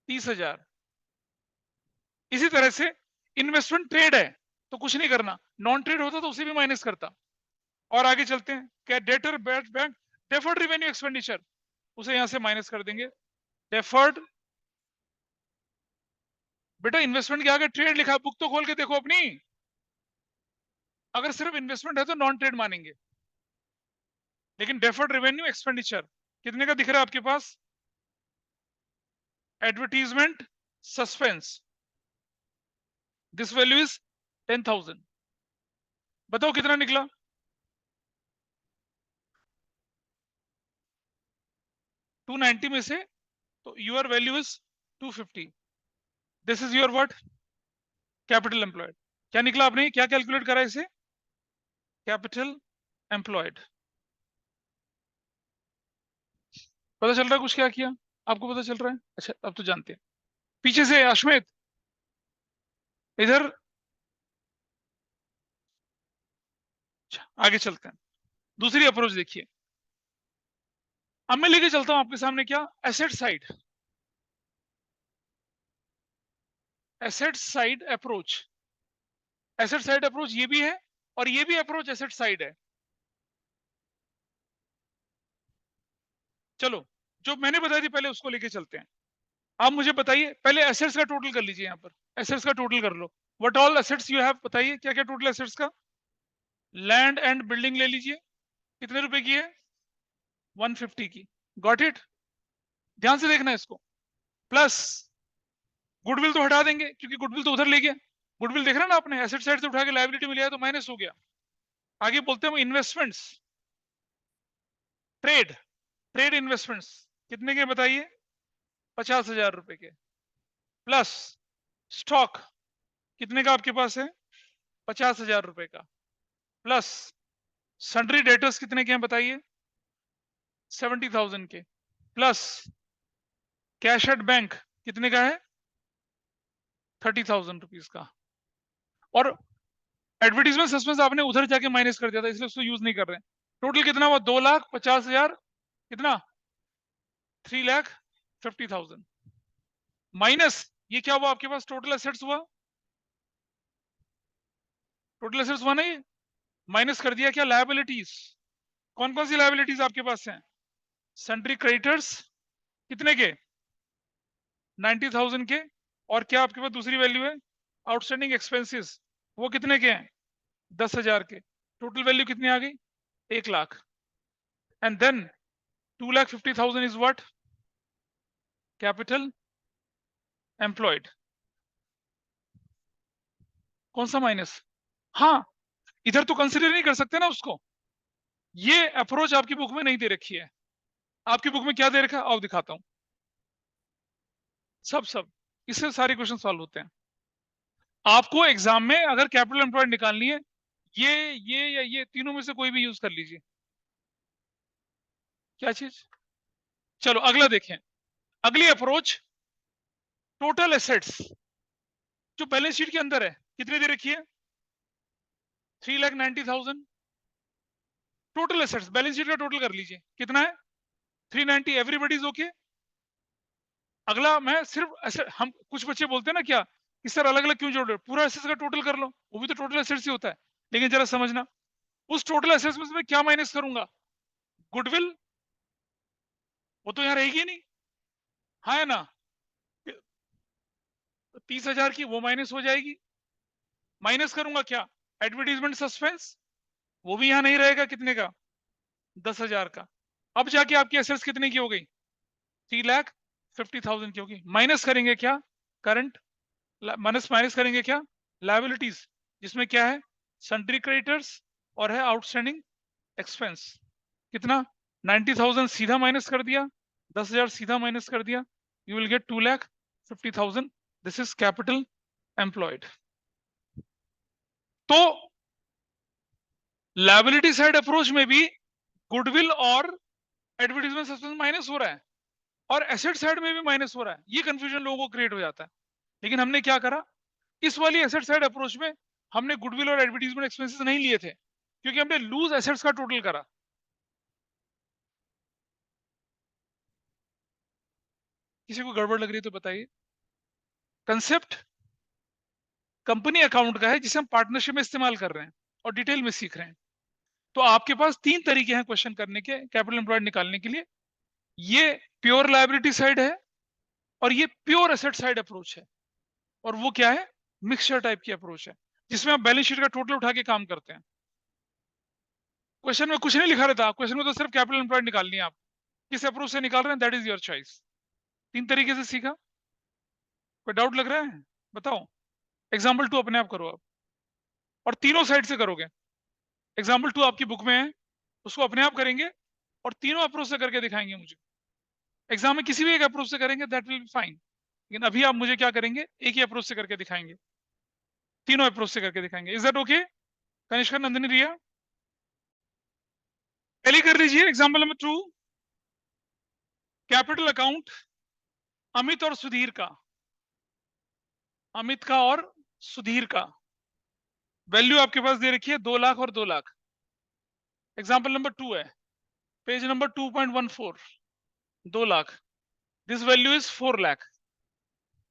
30,000। इसी तरह से इन्वेस्टमेंट ट्रेड है तो कुछ नहीं करना, नॉन ट्रेड होता तो उसे भी माइनस करता। और आगे चलते हैं, क्या debtor bad bank, deferred revenue expenditure, उसे यहां से माइनस कर देंगे, डेफर्ड, बेटा इन्वेस्टमेंट के आगे ट्रेड लिखा, बुक तो खोल के देखो अपनी, अगर सिर्फ इन्वेस्टमेंट है तो नॉन ट्रेड मानेंगे, लेकिन डेफर्ड रेवेन्यू एक्सपेंडिचर कितने का दिख रहा है आपके पास, advertisement, suspense, this value is 10,000। बताओ कितना निकला? 290 में से तो your value is 250। This is your what? Capital employed. क्या निकला आपने? क्या कैलकुलेट करा इसे? Capital employed. पता चल रहा है कुछ क्या किया? आपको पता चल रहा है? अच्छा, अब तो जानते हैं। पीछे से अश्मित, इधर। अच्छा, आगे चलते हैं। दूसरी अप्रोच देखिए। अब मैं लेके चलता हूं आपके सामने क्या? Asset side. Asset side approach. Asset side approach ये भी है और ये भी अप्रोच एसेट साइड है। चलो, जो मैंने बताई थी पहले उसको लेके चलते हैं। आप मुझे बताइए, पहले एसेट्स का टोटल कर लीजिए। यहाँ पर एसेट्स का टोटल कर लो। What all assets you have, बताइए क्या क्या टोटल एसेट्स का। लैंड एंड बिल्डिंग ले लीजिए। कितने रुपए की है? 150 की। Got it? ध्यान से देखना इसको। प्लस गुडविल तो हटा देंगे क्योंकि गुडविल तो उधर ले गया। गुडविल देख रहे हैं ना आपने, एसेट साइड से उठा के लायबिलिटी में लिया तो माइनस हो गया। आगे बोलते हैं इन्वेस्टमेंट्स। ट्रेड। ट्रेड इन्वेस्टमेंट्स कितने के बताइए? 50,000 रुपए के। प्लस स्टॉक कितने का आपके पास है? 50,000 रुपए का। प्लस सन्ड्री डेटर्स कितने के हैं बताइए? 70,000 के। प्लस कैश एट बैंक कितने का है? 30,000 रुपीज का। और एडवर्टीजमेंट सस्पेंस आपने उधर जाके माइनस कर दिया था, इसलिए उसको यूज नहीं कर रहे हैं। टोटल कितना हुआ? 2,50,000। कितना? 3,50,000 माइनस ये क्या हुआ आपके पास? टोटल एसेट्स हुआ। टोटल एसेट्स हुआ नहीं, माइनस कर दिया क्या? लायबिलिटीज। कौन कौन सी लायबिलिटीज आपके पास हैं? सन्ड्री क्रेडिटर्स कितने के? 90,000 के। और क्या आपके पास दूसरी वैल्यू है? Outstanding expenses. वो कितने के हैं? 10,000 के। टोटल वैल्यू कितनी आ गई? 1,00,000। And then 2,50,000 is what? Capital employed. कौन सा माइनस? हाँ, इधर तो कंसिडर नहीं कर सकते ना उसको। ये अप्रोच आपकी बुक में नहीं दे रखी है। आपकी बुक में क्या दे रखा है आओ दिखाता हूं। सब इससे सारे क्वेश्चन सॉल्व होते हैं। आपको एग्जाम में अगर कैपिटल एम्प्लॉयड निकालनी है, ये या ये तीनों में से कोई भी यूज कर लीजिए। क्या चीज? चलो अगला देखें। अगली अप्रोच, टोटल एसेट्स जो बैलेंस शीट के अंदर है कितने दे रखी है? 3,90,000। टोटल एसेट्स बैलेंस शीट का टोटल कर लीजिए कितना है? 390। Everybody is okay. अगला मैं सिर्फ ऐसे, हम कुछ बच्चे बोलते हैं ना क्या कि सर अलग अलग क्यों जोड़ रहे हो, पूरा एसेट्स का टोटल कर लो, वो भी तो टोटल एसेट्स ही होता है। लेकिन जरा समझना, उस टोटल एसेट्स में से मैं क्या माइनस करूंगा? गुडविल, वो तो यहाँ रहेगी ही नहीं। हाँ है ना? 30,000 की वो माइनस हो जाएगी। माइनस करूंगा क्या? एडवर्टीजमेंट सस्पेंस, वो भी यहाँ नहीं रहेगा। कितने का? 10,000 का। अब जाके आपकी एसेट्स कितने की हो गई? 3,50,000 की होगी। माइनस करेंगे क्या? करंट। माइनस माइनस करेंगे क्या? लायबिलिटीज, जिसमें क्या है? सन्ड्री क्रेडिटर्स और है आउटस्टैंडिंग एक्सपेंस। कितना? 90,000 सीधा माइनस कर दिया, 10,000 सीधा माइनस कर दिया। You will gate 2,50,000। This is capital employed. तो लायबिलिटी साइड अप्रोच में भी गुडविल और एडवर्टीजमेंट सस्पेंस माइनस हो रहा है और एसेट साइड में भी माइनस हो रहा है। ये कंफ्यूजन लोगों को क्रिएट हो जाता है। लेकिन हमने क्या करा, इस वाली एसेट साइड अप्रोच में हमने गुडविल और एडवर्टीजमेंट एक्सपेंसेस नहीं लिए थे क्योंकि हमने लूज एसेट्स का टोटल करा। किसी को गड़बड़ लग रही है तो बताइए। कंसेप्ट कंपनी अकाउंट का है जिसे हम पार्टनरशिप में इस्तेमाल कर रहे हैं और डिटेल में सीख रहे हैं। तो आपके पास तीन तरीके हैं क्वेश्चन करने के, कैपिटल एम्प्लॉयड निकालने के लिए। ये प्योर लायबिलिटी साइड है और ये प्योर एसेट साइड अप्रोच है। और वो क्या है? मिक्सचर टाइप की अप्रोच है जिसमें आप बैलेंस शीट का टोटल उठा के काम करते हैं। क्वेश्चन में कुछ नहीं लिखा रहता, क्वेश्चन में तो सिर्फ कैपिटल एम्प्लॉयड निकालनी है। आप किस अप्रोच से निकाल रहे हैं दैट इज योर चॉइस। तीन तरीके से सीखा। कोई डाउट लग रहा है? बताओ। एग्जाम्पल 2 अपने आप करो आप, और तीनों साइड से करोगे। एग्जाम्पल 2 आपकी बुक में है, उसको अपने आप करेंगे और तीनों अप्रोच से करके दिखाएंगे मुझे। एग्जाम में किसी भी एक अप्रोच से करेंगे दैट विल बी फाइन, लेकिन अभी आप मुझे क्या करेंगे, एक ही अप्रोच से करके दिखाएंगे, तीनों अप्रोच से करके दिखाएंगे। Is that okay Kanishka, Nandini, Riya? पहले कर लीजिए example number 2, capital account Amit और सुधीर का, अमित का और सुधीर का वैल्यू आपके पास दे रखी है 2 लाख और 2 लाख। एग्जाम्पल नंबर 2 है, page number 2.14, 2 lakh, this value is 4 lakh.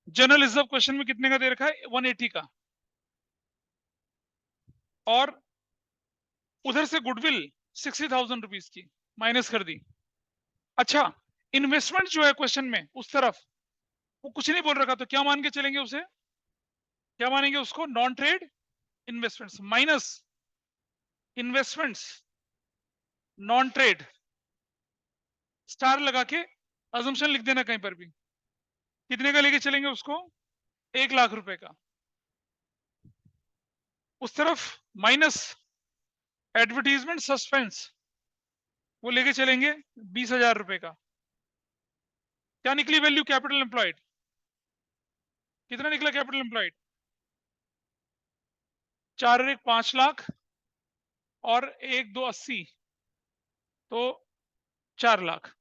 General reserve question में कितने का दे रखा है, 180 का, और उधर से गुडविल 60,000 रुपीज की माइनस कर दी। अच्छा, इन्वेस्टमेंट जो है क्वेश्चन में उस तरफ वो कुछ नहीं बोल रखा, तो क्या मान के चलेंगे उसे, क्या मानेंगे उसको, non trade investments minus investments non trade, star लगा के अजम्पशन लिख देना कहीं पर भी। कितने का लेके चलेंगे उसको, 1 लाख रुपए का। उस तरफ माइनस एडवर्टीजमेंट सस्पेंस, वो लेके चलेंगे 20,000 रुपए का। क्या निकली वैल्यू, कैपिटल एम्प्लॉयड कितना निकला, कैपिटल एम्प्लॉयड 4 और 1 5 लाख, और 1 2 80, तो 4 लाख।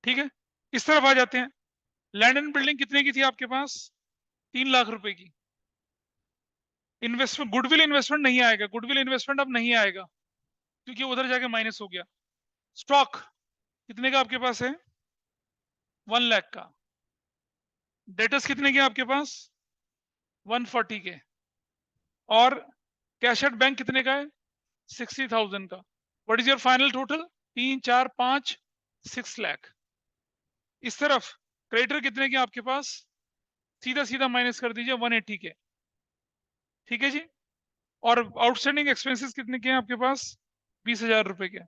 ठीक है, इस तरफ आ जाते हैं। लैंड एंड बिल्डिंग कितने की थी आपके पास, 3 लाख रुपए की। इन्वेस्टमेंट, गुडविल इन्वेस्टमेंट नहीं आएगा, गुडविल इन्वेस्टमेंट अब नहीं आएगा क्योंकि उधर जाके माइनस हो गया। स्टॉक कितने का आपके पास है, 1 लाख का। डेटर्स कितने के आपके पास, 140 के। और कैश एट बैंक कितने का है, 60,000 का। What is your final total, 3 4 5 6 lakh. इस तरफ क्रेडिटर कितने के आपके पास, सीधा सीधा माइनस कर दीजिए 180 के। ठीक है जी। और आउटस्टैंडिंग एक्सपेंसेस कितने के हैं आपके पास, 20,000 रुपए के।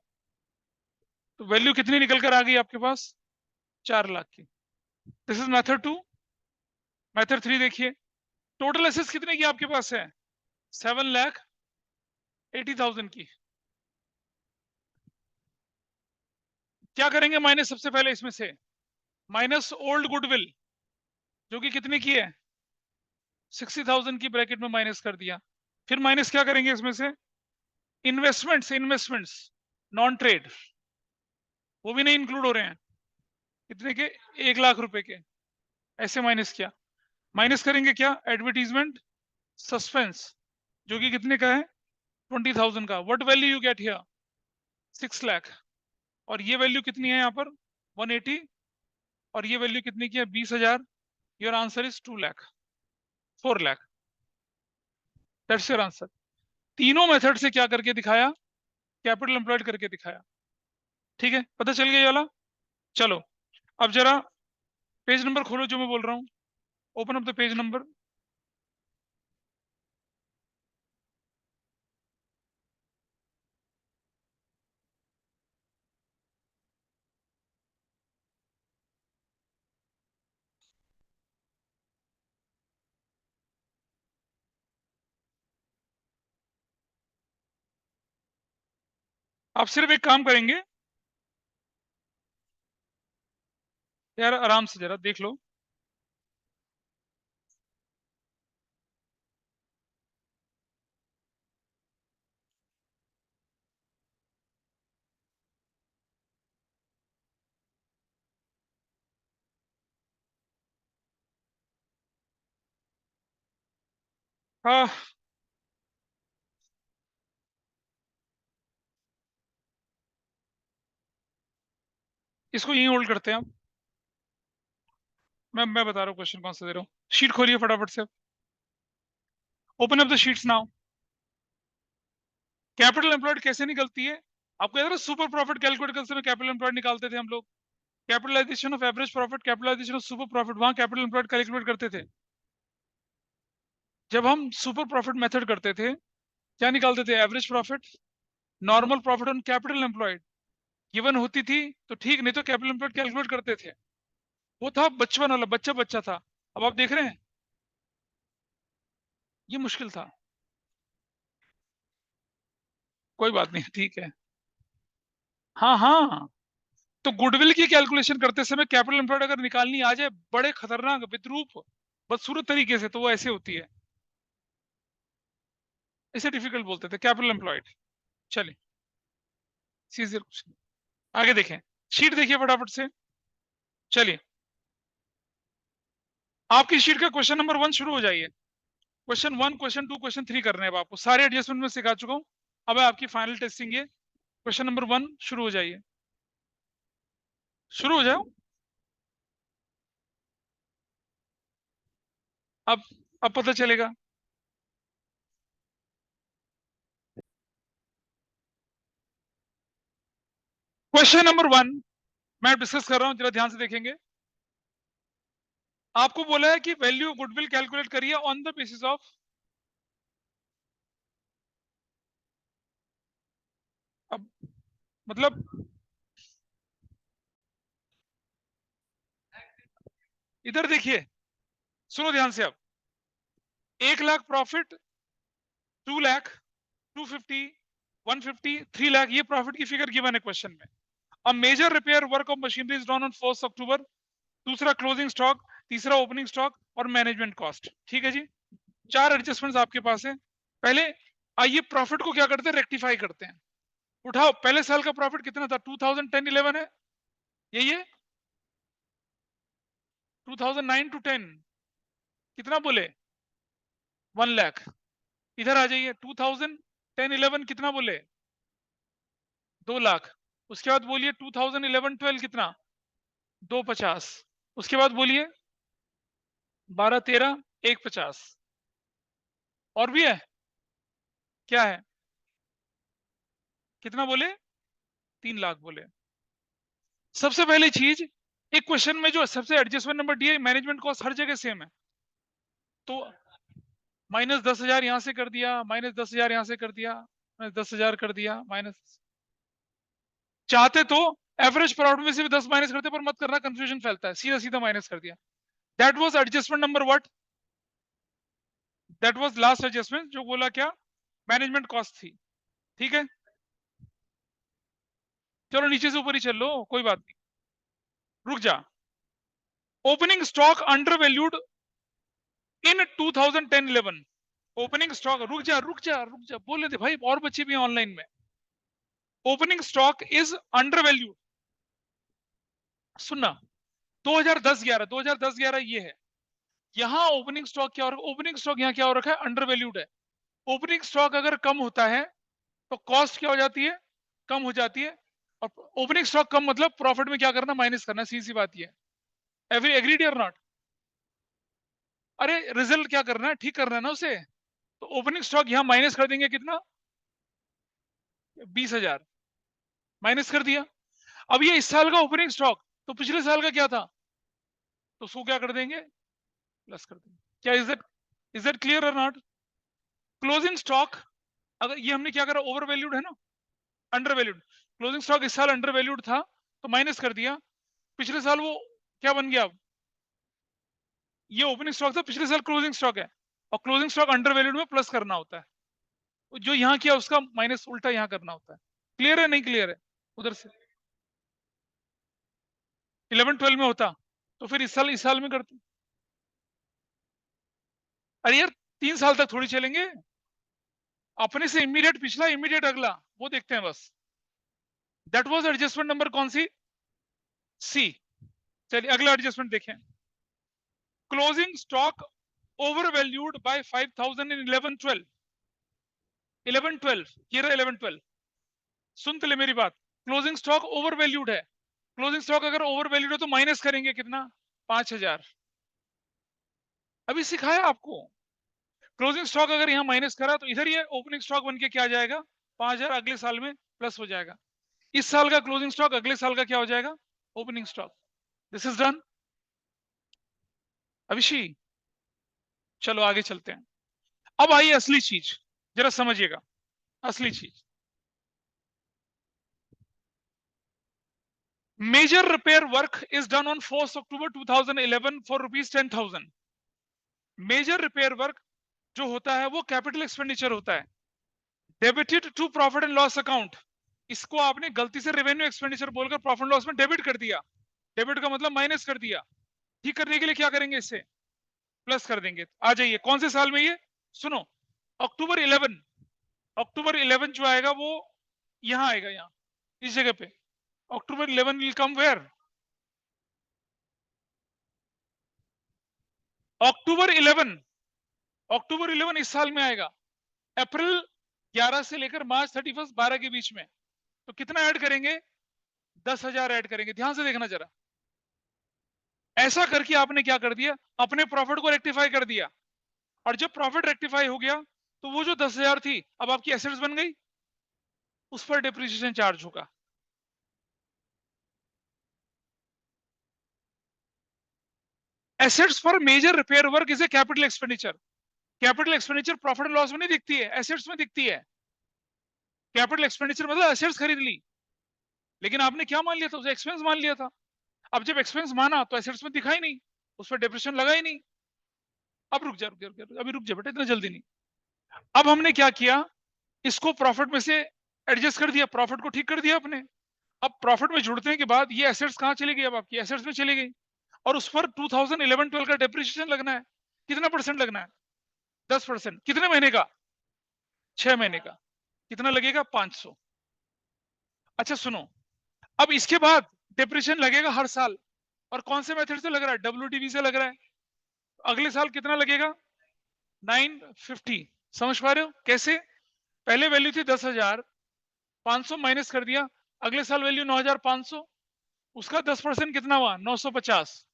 तो वैल्यू कितनी निकल कर आ गई आपके पास, 4 लाख की। This is method 2। मेथड 3 देखिए, टोटल एसेट्स कितने की आपके पास है, 7,80,000 की। क्या करेंगे माइनस, सबसे पहले इसमें से माइनस ओल्ड गुडविल जो कि कितने की है, 60,000 की, ब्रैकेट में माइनस कर दिया। फिर माइनस क्या करेंगे इसमें से, इन्वेस्टमेंट्स, इन्वेस्टमेंट्स नॉन ट्रेड, वो भी नहीं इंक्लूड हो रहे हैं, कितने के, 1 लाख रुपए के। ऐसे माइनस किया। माइनस करेंगे क्या, एडवर्टीजमेंट सस्पेंस जो कि कितने का है, 20,000 का। What value you get here, 6 lakh. और ये वैल्यू कितनी है यहाँ पर, 180। और ये वैल्यू कितनी की है, 20,000। Your answer is 2 lakh, 4 lakh. That's your answer. तीनों मेथड से क्या करके दिखाया, कैपिटल एम्प्लॉयड करके दिखाया। ठीक है, पता चल गया ये वाला। चलो अब जरा पेज नंबर खोलो जो मैं बोल रहा हूँ, open up the page number. आप सिर्फ एक काम करेंगे यार, आराम से जरा देख लो। हाँ, इसको यहीं होल्ड करते हैं आप। मैं बता रहा हूँ क्वेश्चन कौन सा दे रहा हूँ। शीट खोलिए फटाफट से, open up the sheets now. Capital employed कैसे निकलती है, आपको याद है सुपर प्रॉफिट कैलकुलेट करते समय कैपिटल एम्प्लॉयड निकालते थे हम लोग। Capitalization of average profit, capitalization of super profit, वहां कैपिटल एम्प्लॉयड कैलकुलेट करते थे। जब हम सुपर प्रॉफिट मेथड करते थे, क्या निकालते थे, average profit, normal profit on capital employed given होती थी तो ठीक, नहीं तो कैपिटल एम्प्लॉयड कैलकुलेट करते थे। वो था बचपन वाला, बच्चा बच्चा था। अब आप देख रहे हैं ये मुश्किल था, कोई बात नहीं, ठीक है। हाँ हाँ, तो गुडविल की कैलकुलेशन करते समय कैपिटल एम्प्लॉयड अगर निकालनी आ जाए बड़े खतरनाक विद्रूप बदसूरत तरीके से, तो वो ऐसे होती है, इसे डिफिकल्ट बोलते थे कैपिटल एम्प्लॉयड। चलिए सीधे क्वेश्चन आगे देखें, शीट देखिए फटाफट से। चलिए आपकी शीट का क्वेश्चन नंबर 1 शुरू हो जाइए। क्वेश्चन 1, क्वेश्चन 2, क्वेश्चन 3 करने हैं अब आपको, सारे एडजस्टमेंट में सिखा चुका हूं, अब है आपकी फाइनल टेस्टिंग है। क्वेश्चन नंबर 1 शुरू हो जाइए, शुरू हो जाओ। अब अब पता चलेगा। क्वेश्चन नंबर 1 मैं डिस्कस कर रहा हूं, जरा ध्यान से देखेंगे। आपको बोला है कि वैल्यू गुडविल कैलकुलेट करिए ऑन द बेसिस ऑफ, अब मतलब इधर देखिए, सुनो ध्यान से। अब 1 लाख प्रॉफिट, 2 लाख, 250, 150, 3 लाख, ये प्रॉफिट की फिगर गिवन है क्वेश्चन में। अब major repair work of machinery is done on 1 October, दूसरा क्लोजिंग स्टॉक, तीसरा ओपनिंग स्टॉक और मैनेजमेंट कॉस्ट। ठीक है जी, 4 एडजस्टमेंट्स आपके पास है। पहले आइए प्रॉफिट को क्या करते हैं, रेक्टिफाई करते हैं। उठाओ, पहले साल का प्रॉफिट कितना था, 2010-11 है, यही है। 2009 to 10 कितना बोले, 1 लाख। इधर आ जाइए, 2010-11 कितना बोले, 2 लाख। उसके बाद बोलिए 2011-12 कितना, 250। उसके बाद बोलिए 12-13, 150। और भी है, क्या है, कितना बोले, 3 लाख बोले। सबसे पहली चीज, एक क्वेश्चन में जो सबसे एडजस्टमेंट नंबर दिया, मैनेजमेंट कॉस्ट हर जगह सेम है, तो -10,000 यहां से कर दिया, -10,000 यहां से कर दिया, -10,000 कर दिया, माइनस। चाहते तो एवरेज प्रॉफिट में से भी 10 माइनस करते, पर मत करना, कंफ्यूजन फैलता है, सीधा सीधा माइनस कर दिया। That was adjustment number what, that was last adjustment, जो बोला क्या, मैनेजमेंट कॉस्ट थी। ठीक है, चलो नीचे से ऊपर ही चल लो, कोई बात नहीं, रुक जा। Opening stock under valued in 2010-11, opening stock, रुक जा रुक जा रुक जा, बोल लेते भाई, और बच्चे भी ऑनलाइन में। Opening stock is under valued, सुनना, 2010-11 ये है। यहां ओपनिंग स्टॉक क्या हो रखा है, ओपनिंग स्टॉक यहां क्या हो रखा है, अंडर वैल्यूड है। ओपनिंग स्टॉक अगर कम होता है तो कॉस्ट क्या हो जाती है, कम हो जाती है। और ओपनिंग स्टॉक कम मतलब प्रॉफिट में क्या करना, माइनस करना, सीधी सी बात ये है। एवरी एग्रीड और नॉट, अरे रिजल्ट क्या करना है, ठीक करना है ना उसे। तो ओपनिंग स्टॉक यहां माइनस कर देंगे, कितना, 20,000 माइनस कर दिया। अब ये इस साल का ओपनिंग स्टॉक, तो पिछले साल का क्या था, तो उसको क्या कर देंगे, प्लस कर देंगे। क्या इज दैट क्लियर और नॉट। क्लोजिंग स्टॉक, अगर ये हमने क्या करा, ओवर वैल्यूड है ना, अंडर वैल्यूड। क्लोजिंग स्टॉक इस साल अंडर वैल्यूड था, तो माइनस कर दिया। पिछले साल वो क्या बन गया, ये ओपनिंग स्टॉक था, पिछले साल क्लोजिंग स्टॉक है, और क्लोजिंग स्टॉक अंडर वैल्यूड में प्लस करना होता है, जो यहां किया उसका माइनस उल्टा यहां करना होता है। क्लियर है, नहीं क्लियर है, उधर से 11-12 में होता, तो फिर इस साल में करते। अरे यार 3 साल तक थोड़ी चलेंगे, अपने से इमीडिएट पिछला, इमीडिएट अगला, वो देखते हैं बस। दैट वाज एडजस्टमेंट नंबर कौन सी, सी। चलिए अगला एडजस्टमेंट देखें। Closing stock over valued bye 5,000 इन 11-12, 11-12, ये रहा 11-12। सुन तो ले मेरी बात, क्लोजिंग स्टॉक ओवर वैल्यूड है। क्लोजिंग स्टॉक अगर ओवर वैल्यूड है तो माइनस करेंगे कितना, 5,000। अभी सिखाया आपको, क्लोजिंग स्टॉक अगर यहाँ माइनस करा तो इधर ये ओपनिंग स्टॉक बन के क्या आ जाएगा, 5,000, अगले साल में प्लस हो जाएगा। इस साल का क्लोजिंग स्टॉक अगले साल का क्या हो जाएगा, opening stock. This is done Abhishi. चलो आगे चलते हैं। अब आइए असली चीज, जरा समझिएगा, असली चीज। Major repair work is done on 4 October 2011 for rupees 10,000। Major repair work जो होता है वो कैपिटल एक्सपेंडिचर होता है। Debited to profit and loss account, इसको आपने गलती से रेवेन्यू एक्सपेंडिचर बोलकर प्रॉफिट एंड लॉस में डेबिट कर दिया। डेबिट का मतलब माइनस कर दिया। ठीक करने के लिए क्या करेंगे, इससे प्लस कर देंगे। आ जाइए, कौन से साल में ये, सुनो, अक्टूबर 11, अक्टूबर 11 जो आएगा वो यहां आएगा, यहाँ इस जगह पे। अक्टूबर 11 विल कम वेयर, अक्टूबर 11, अक्टूबर 11 इस साल में आएगा। अप्रैल 11 से लेकर मार्च 31 12 के बीच में, तो कितना ऐड करेंगे, 10,000 ऐड करेंगे। ध्यान से देखना जरा, ऐसा करके आपने क्या कर दिया, अपने प्रॉफिट को रेक्टिफाई कर दिया। और जब प्रॉफिट रेक्टिफाई हो गया तो वो जो 10,000 थी अब आपकी एसेट्स बन गई, उस पर डिप्रिसिएशन चार्ज होगा। Assets for major repair work is a capital expenditure. Capital expenditure profit and loss में नहीं दिखती है, एसेट्स में दिखती है। कैपिटल एक्सपेंडिचर मतलब एसेट्स खरीद ली, लेकिन आपने क्या मान लिया था, उसे एक्सपेंस मान लिया था। अब जब एक्सपेंस माना तो एसेट्स में दिखा ही नहीं, उस पर डिप्रेशन लगा ही नहीं। अब रुक जा, रुक जा, रुक जा, अभी रुक जा बेटा, इतना जल्दी नहीं। अब हमने क्या किया, इसको प्रॉफिट में से एडजस्ट कर दिया, प्रॉफिट को ठीक कर दिया अपने। अब प्रॉफिट में जुड़ने के बाद ये एसेट्स कहां चली गई, अब आपकी एसेट्स में चली गई। और उस पर 2011-12 का डेप्रिसिएशन लगना है। कितना परसेंट लगना है, 10%। कितने महीने का, 6 महीने का। कितना लगेगा, 500। अच्छा सुनो, अब इसके बाद डेप्रिसिएशन लगेगा हर साल। और कौन से मेथड से लग रहा है, डब्ल्यूटीवी से लग रहा है। अगले साल कितना लगेगा, 950। समझ पा रहे हो कैसे, पहले वैल्यू थी 10,000, 500 माइनस कर दिया, अगले साल वैल्यू 9,500, उसका 10% कितना हुआ, 950।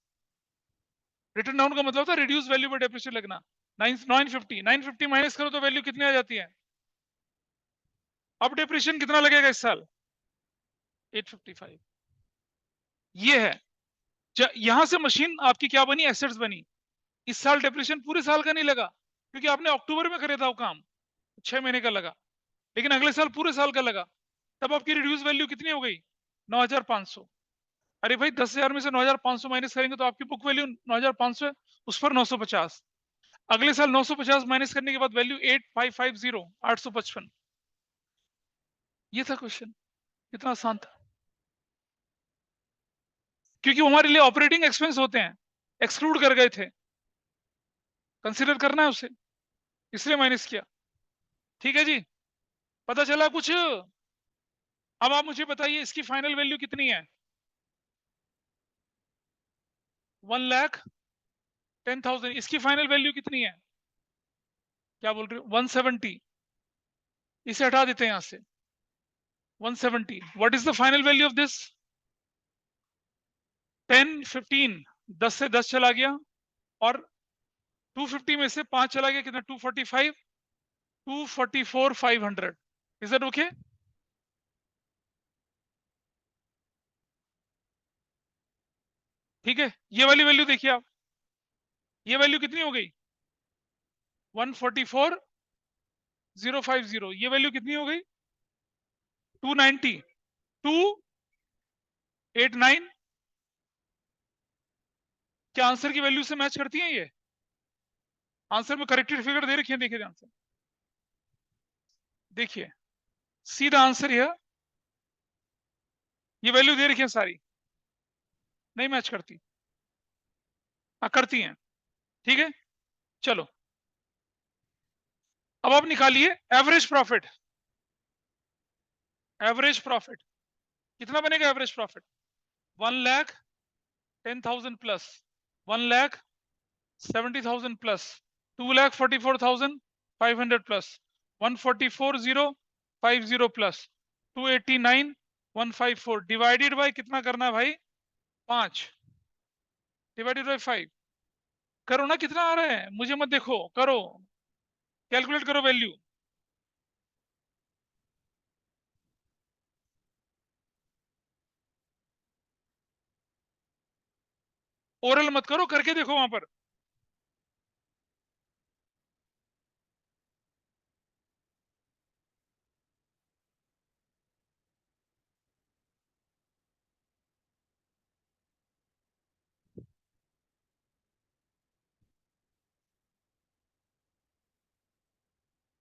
रिटर्न डाउन का मतलब था रिड्यूस वैल्यू पर डेप्रिसिएशन लगना। 950, 950 माइनस करो तो वैल्यू कितनी आ जाती है। अब डेप्रिसिएशन कितना लगेगा इस साल, 855। ये है, यहां से मशीन आपकी क्या बनी, एसेट्स बनी। इस साल डेप्रिसिएशन पूरे साल का नहीं लगा, क्योंकि आपने अक्टूबर में करे था वो काम, 6 महीने का लगा। लेकिन अगले साल पूरे साल का लगा, तब आपकी रिड्यूस वैल्यू कितनी हो गई, 9,500। अरे भाई 10,000 में से 9,500 माइनस करेंगे तो आपकी बुक वैल्यू 9,500 है, उस पर 950। अगले साल 950 माइनस करने के बाद वैल्यू 8,550, 855। ये था क्वेश्चन, कितना आसान था। क्योंकि वो हमारे लिए ऑपरेटिंग एक्सपेंस होते हैं, एक्सक्लूड कर गए थे, कंसिडर करना है उसे, इसलिए माइनस किया। ठीक है जी, पता चला कुछ। अब आप मुझे बताइए इसकी फाइनल वैल्यू कितनी है, 1,10,000। इसकी फाइनल वैल्यू कितनी है, क्या बोल रहे हो, 170। इसे हटा देते हैं यहां से, 170। What is the final value of this, 10, 15, 10 से 10 चला गया, और 250 में से 5 चला गया, कितना, 245, 244,500। Is that okay. ठीक है, ये वाली वैल्यू देखिए आप, ये वैल्यू कितनी हो गई, 144,050। ये वैल्यू कितनी हो गई, 290, 289। क्या आंसर की वैल्यू से मैच करती है ये, आंसर में करेक्टेड फिगर दे रखी है, देखिए ध्यान से देखिए, सीधा आंसर ये वैल्यू दे रखी है सारी, नहीं मैच करती। हाँ करती हैं, ठीक है। चलो, अब आप निकालिए एवरेज प्रॉफिट। एवरेज प्रॉफिट कितना बनेगा, average profit 1,10,000 plus, 1,70,000 plus, 2,44,500 plus, 1,44,050 plus, 2,89,154 divided by कितना करना है भाई, 5, डिवाइडेड बाय 5। करो ना, कितना आ रहा है, मुझे मत देखो, करो, कैलकुलेट करो वैल्यू। ओरल मत करो, करके देखो वहां पर।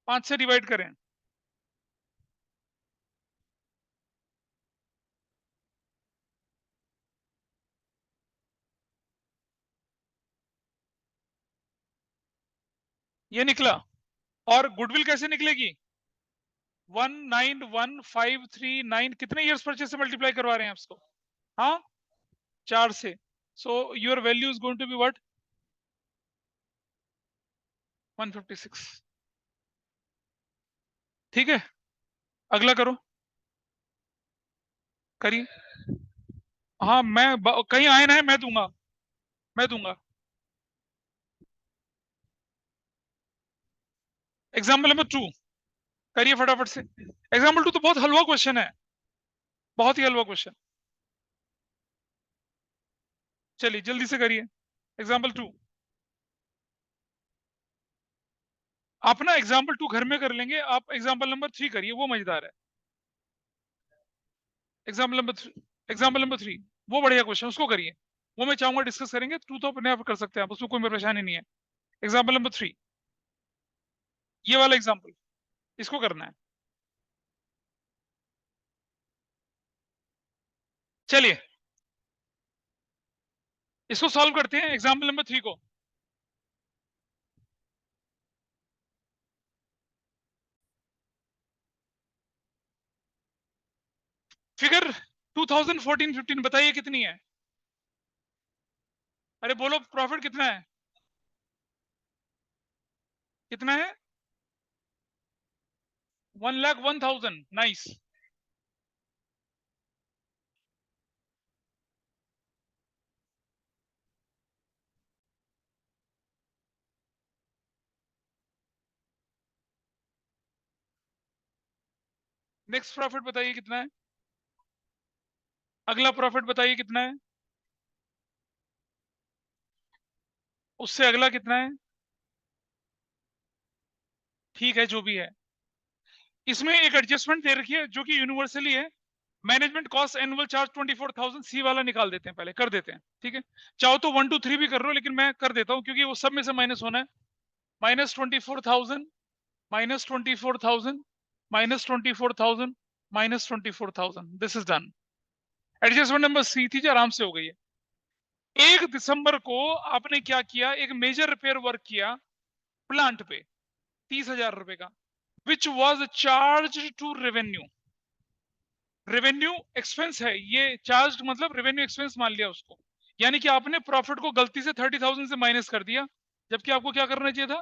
5 से डिवाइड करें, ये निकला। और गुडविल कैसे निकलेगी? 191,539, कितने इयर्स परचेज से मल्टीप्लाई करवा रहे हैं आप इसको? हाँ, 4 से। So your value is going to be what? 156। ठीक है, अगला करो, करिए। हाँ, कहीं आए ना है, मैं दूंगा, मैं दूंगा। एग्जाम्पल नंबर 2 करिए फटाफट से। एग्जाम्पल 2 तो बहुत हलवा क्वेश्चन है, बहुत ही हलवा क्वेश्चन। चलिए जल्दी से करिए एग्जाम्पल 2। आप ना एग्जाम्पल 2 घर में कर लेंगे, आप एग्जाम्पल नंबर 3 करिए, वो मजेदार है। एग्जाम्पल नंबर 3, एग्जाम्पल नंबर 3 वो बढ़िया क्वेश्चन, उसको करिए। वो मैं चाहूंगा डिस्कस करेंगे, 2 तो अपने आप कर सकते हैं आप, उसमें कोई परेशानी नहीं है। एग्जाम्पल नंबर 3, ये वाला एग्जाम्पल, इसको करना है। चलिए इसको सॉल्व करते हैं, एग्जाम्पल नंबर 3 को। फिगर 2014-15 बताइए कितनी है? अरे बोलो, प्रॉफिट कितना है? कितना है? 1,01,000। नाइस। नेक्स्ट प्रॉफिट बताइए कितना है? अगला प्रॉफिट बताइए कितना है? उससे अगला कितना है? ठीक है, जो भी है। इसमें एक एडजस्टमेंट दे रखी है जो कि यूनिवर्सली है। मैनेजमेंट कॉस्ट एनुअल चार्ज 24,000, सी वाला निकाल देते हैं, पहले कर देते हैं। ठीक है, चाहो तो 1 2 3 भी कर लो, लेकिन मैं कर देता हूं क्योंकि वो सब में से माइनस होना है। -24,000, -24,000, -24,000, -24,000, this is done. Adjustment number C थी जो आराम से हो गई है। 1 दिसंबर को आपने क्या किया? एक मेजर रिपेयर वर्क किया प्लांट पे, 30,000 रुपए का, which was charge to revenue. Revenue expense है ये, चार्ज मतलब रेवेन्यू एक्सपेंस मान लिया उसको। यानी कि आपने प्रॉफिट को गलती से 30,000 से माइनस कर दिया, जबकि आपको क्या करना चाहिए था?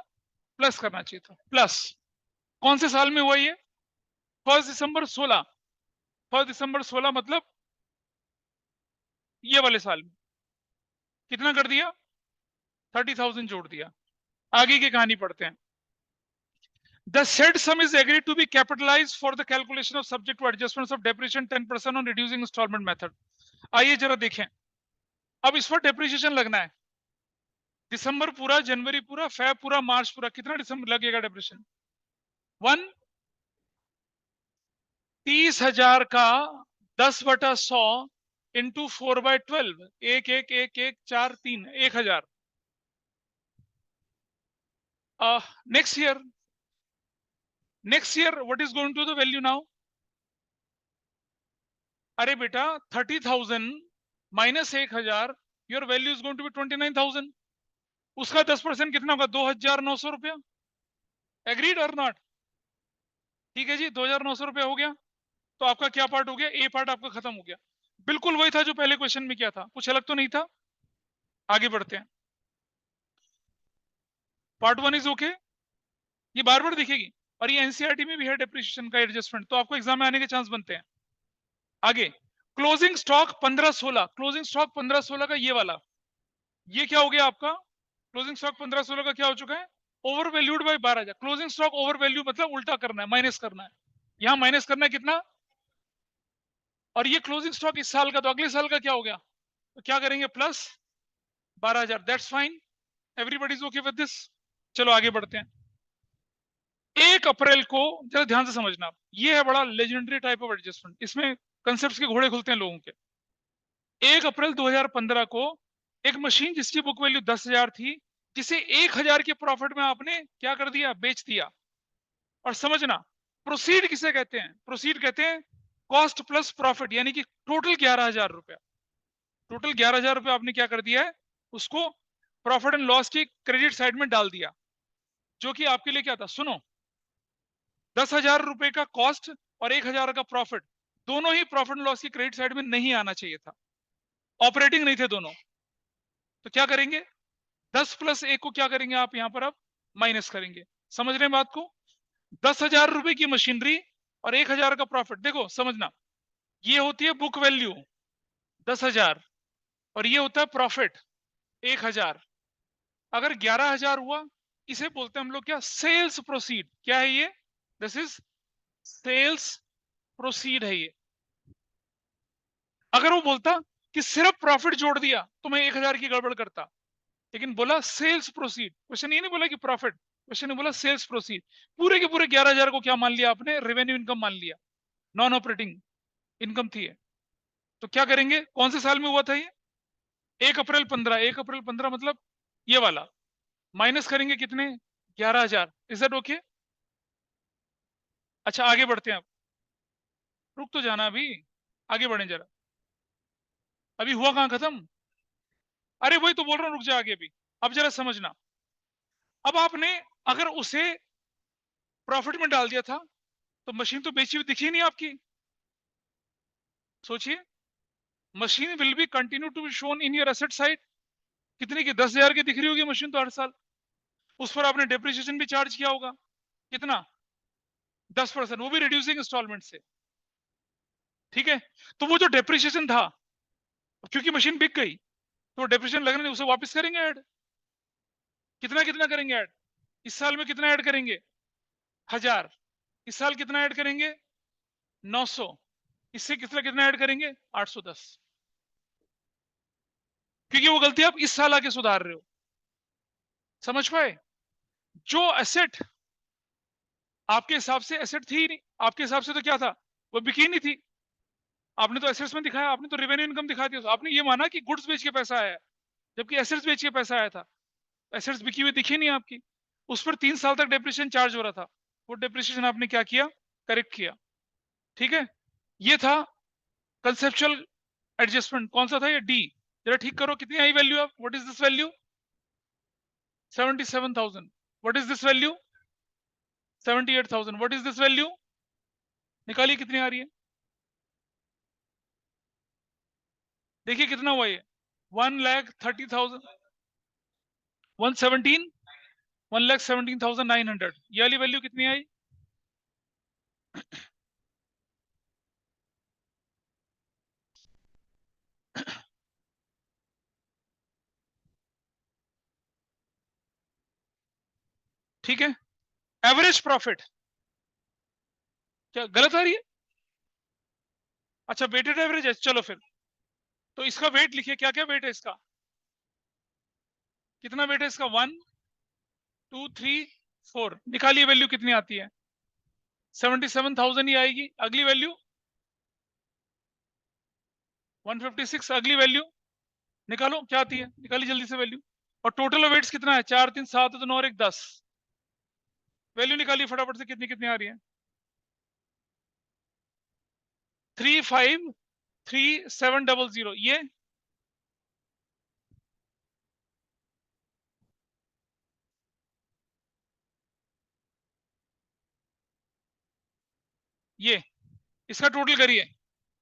प्लस करना चाहिए था। प्लस कौन से साल में हुआ ये? 1 दिसंबर 16। 1 दिसंबर 16 मतलब ये वाले साल में। कितना कर दिया? 30,000 जोड़ दिया। आगे की कहानी पढ़ते हैं। The said sum is agreed to be capitalized for the calculation of subject to adjustments of depreciation 10% on reducing installment method। आइए जरा देखें, अब इस पर डेप्रिसिएशन लगना है। दिसंबर पूरा, जनवरी पूरा, फेब पूरा, मार्च पूरा, कितना दिसंबर लगेगा डेप्रिसिएशन? 30,000 का 10/100 into 4/12, 1,1,1,1,4,3, 1,000। Next year, what is going to the value now? अरे बेटा, 30,000 minus 1,000, your value is going to be 29,000। उसका 10% कितना होगा? 2,900 रुपया। एग्रीड और नॉट? ठीक है जी, 2,900 रुपया हो गया। तो आपका क्या पार्ट हो गया? ए पार्ट आपका खत्म हो गया। बिल्कुल वही था जो पहले क्वेश्चन में किया था, कुछ अलग तो नहीं था। आगे बढ़ते हैं। पार्ट 1 इज ओके, ये बार बार दिखेगी, और ये एनसीईआरटी में भी है डेप्रिसिएशन का एडजस्टमेंट, तो आपको एग्जाम में आने के चांस बनते हैं। आगे क्लोजिंग स्टॉक 15-16, क्लोजिंग स्टॉक 15-16 का ये वाला, ये क्या हो गया आपका? क्लोजिंग स्टॉक 15-16 का क्या हो चुका है? Over valued bye 12,000। Closing stock over value मतलब उल्टा करना है, माइनस करना है। यहां माइनस करना है कितना? और ये क्लोजिंग स्टॉक इस साल का, तो अगले साल का क्या हो गया? तो क्या करेंगे? Plus 12,000। That's fine, everybody is okay with this. चलो आगे बढ़ते हैं। 1 अप्रैल को, जरा ध्यान से समझना, ये है बड़ा लेजेंडरी टाइप ऑफ एडजस्टमेंट, इसमें कंसेप्ट के घोड़े खुलते हैं लोगों के। 1 अप्रैल 2015 को एक मशीन जिसकी बुक वैल्यू 10,000 थी, जिसे 1,000 के प्रॉफिट में आपने क्या कर दिया? बेच दिया। और समझना, प्रोसीड किसे कहते हैं? प्रोसीड कहते हैं कॉस्ट प्लस प्रॉफिट, यानी कि टोटल 11,000 रुपया। टोटल 11,000 रुपया आपने क्या कर दिया है, उसको प्रॉफिट एंड लॉस की क्रेडिट साइड में डाल दिया, जो कि आपके लिए क्या था, सुनो, 10,000 रुपए का कॉस्ट और 1,000 का प्रॉफिट, दोनों ही प्रॉफिट एंड लॉस की क्रेडिट साइड में नहीं आना चाहिए था, ऑपरेटिंग नहीं थे दोनों। तो क्या करेंगे, 10 प्लस 1 को क्या करेंगे आप यहां पर अब माइनस करेंगे। समझ रहे हैं बात को? 10,000 रुपए की मशीनरी और 1,000 का प्रॉफिट। देखो समझना, ये होती है बुक वैल्यू 10,000 और ये होता है प्रॉफिट 1,000। अगर 11,000 हुआ, इसे बोलते हैं हम लोग क्या, सेल्स प्रोसीड। क्या है ये, दिस इज सेल्स प्रोसीड है ये। अगर वो बोलता कि सिर्फ प्रॉफिट जोड़ दिया तो मैं 1,000 की गड़बड़ करता, लेकिन बोला सेल्स प्रोसीड। क्वेश्चन ये नहीं बोला कि प्रॉफिट, क्वेश्चन ने बोला सेल्स प्रोसीड। पूरे के पूरे 11,000 को क्या मान लिया आपने, रेवेन्यू इनकम मान लिया, नॉन ऑपरेटिंग इनकम थी ये। तो क्या करेंगे, कौन से साल में हुआ था ये, 1 अप्रैल 15। 1 अप्रैल 15 मतलब ये वाला, माइनस करेंगे कितने, 11,000। Is that okay? अच्छा आगे बढ़ते हैं, अब रुक तो जाना, अभी आगे बढ़े जरा, अभी हुआ कहां खत्म। अरे वही तो बोल रहा हूँ, रुक जा आगे भी। अब जरा समझना, अब आपने अगर उसे प्रॉफिट में डाल दिया था तो मशीन तो बेची हुई दिखी नहीं आपकी। सोचिए, machine will be continue to be shown in your asset side. कितने की, 10,000 की दिख रही होगी मशीन तो हर साल। उस पर आपने डेप्रिसिएशन भी चार्ज किया होगा, कितना, 10%, वो भी रिड्यूसिंग इंस्टॉलमेंट से। ठीक है, तो वो जो डेप्रिसिएशन था, क्योंकि मशीन बिक गई तो डेप्रिसिएशन लगने, उसे वापस करेंगे ऐड। कितना कितना करेंगे ऐड, इस साल में कितना ऐड करेंगे, 1,000। इस साल कितना ऐड करेंगे, 900। इससे कितना कितना ऐड करेंगे, 810। क्योंकि वो गलती आप इस साल आके सुधार रहे हो। समझ पाए? जो एसेट आपके हिसाब से एसेट थी ही नहीं, आपके हिसाब से तो क्या था, वो बिकी नहीं थी। आपने तो एसेट्स में दिखाया, आपने तो रेवेन्यू इनकम दिखा दिया, आपने ये माना कि गुड्स बेच के पैसा आया, जबकि एसेट्स बेच के पैसा आया था। एसेट्स बिकी हुई दिखी नहीं आपकी, उस पर 3 साल तक डेप्रिसिएशन चार्ज हो रहा था। वो डेप्रिसिएशन आपने क्या किया, करेक्ट किया। ठीक है, ये था कंसेप्चुअल एडजस्टमेंट। कौन सा था ये, डी। जरा ठीक करो, कितनी आई वैल्यू अब, what is this value, 77,000। What is this value, 78,000। What is this value, निकालिए कितनी आ रही है। देखिए कितना हुआ ये, 1,30,000, 117, 1,17,900। ये वाली वैल्यू कितनी आई, ठीक है। एवरेज प्रॉफिट क्या गलत आ रही है, अच्छा वेटेड एवरेज है, चलो फिर तो इसका वेट लिखिए, क्या क्या वेट है इसका, कितना वेट है इसका, 1 2 3 4। निकालिए वैल्यू कितनी आती है, 77,000 ही आएगी। अगली वैल्यू 156। अगली वैल्यू निकालो क्या आती है, निकालिए जल्दी से वैल्यू। और टोटल वेट्स कितना है, 4 3 7 2 9 और 1 10। वैल्यू निकालिए फटाफट से, कितनी कितनी आ रही है, 353700। ये इसका टोटल करिए,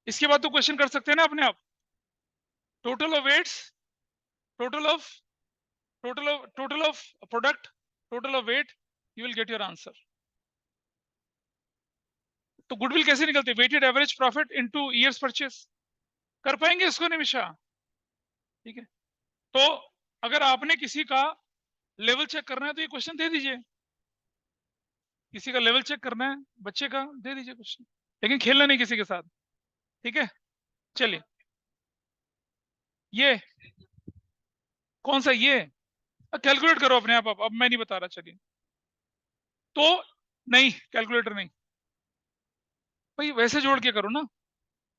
इसके बाद तो क्वेश्चन कर सकते हैं ना अपने आप। Total of weights, total of total of product, total of weight, you will get your answer. तो गुडविल कैसे निकलते, weighted average profit into years purchase. कर पाएंगे इसको निमिषा? ठीक है, तो अगर आपने किसी का लेवल चेक करना है तो ये क्वेश्चन दे दीजिए, किसी का लेवल चेक करना है बच्चे का, दे दीजिए क्वेश्चन, लेकिन खेलना नहीं किसी के साथ। ठीक है, चलिए ये कौन सा, ये कैलकुलेट करो अपने आप, अब मैं नहीं बता रहा, चलिए। तो नहीं, कैलकुलेटर नहीं भाई, वैसे जोड़ के करो ना।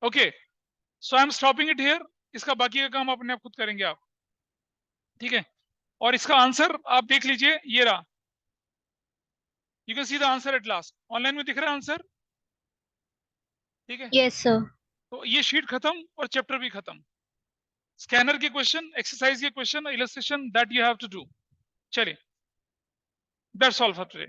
Okay, so I am stopping it here. इसका बाकी का काम अपने आप खुद करेंगे आप। ठीक है, और इसका आंसर आप देख लीजिए, ये रहा। You can see the answer at last. Online में दिख रहा है आंसर? ठीक है, यस सर। तो ये शीट खत्म और चैप्टर भी खत्म। स्कैनर के क्वेश्चन, एक्सरसाइज के question, illustration that you have to do. चलिए, दैट्स ऑल फॉर टुडे।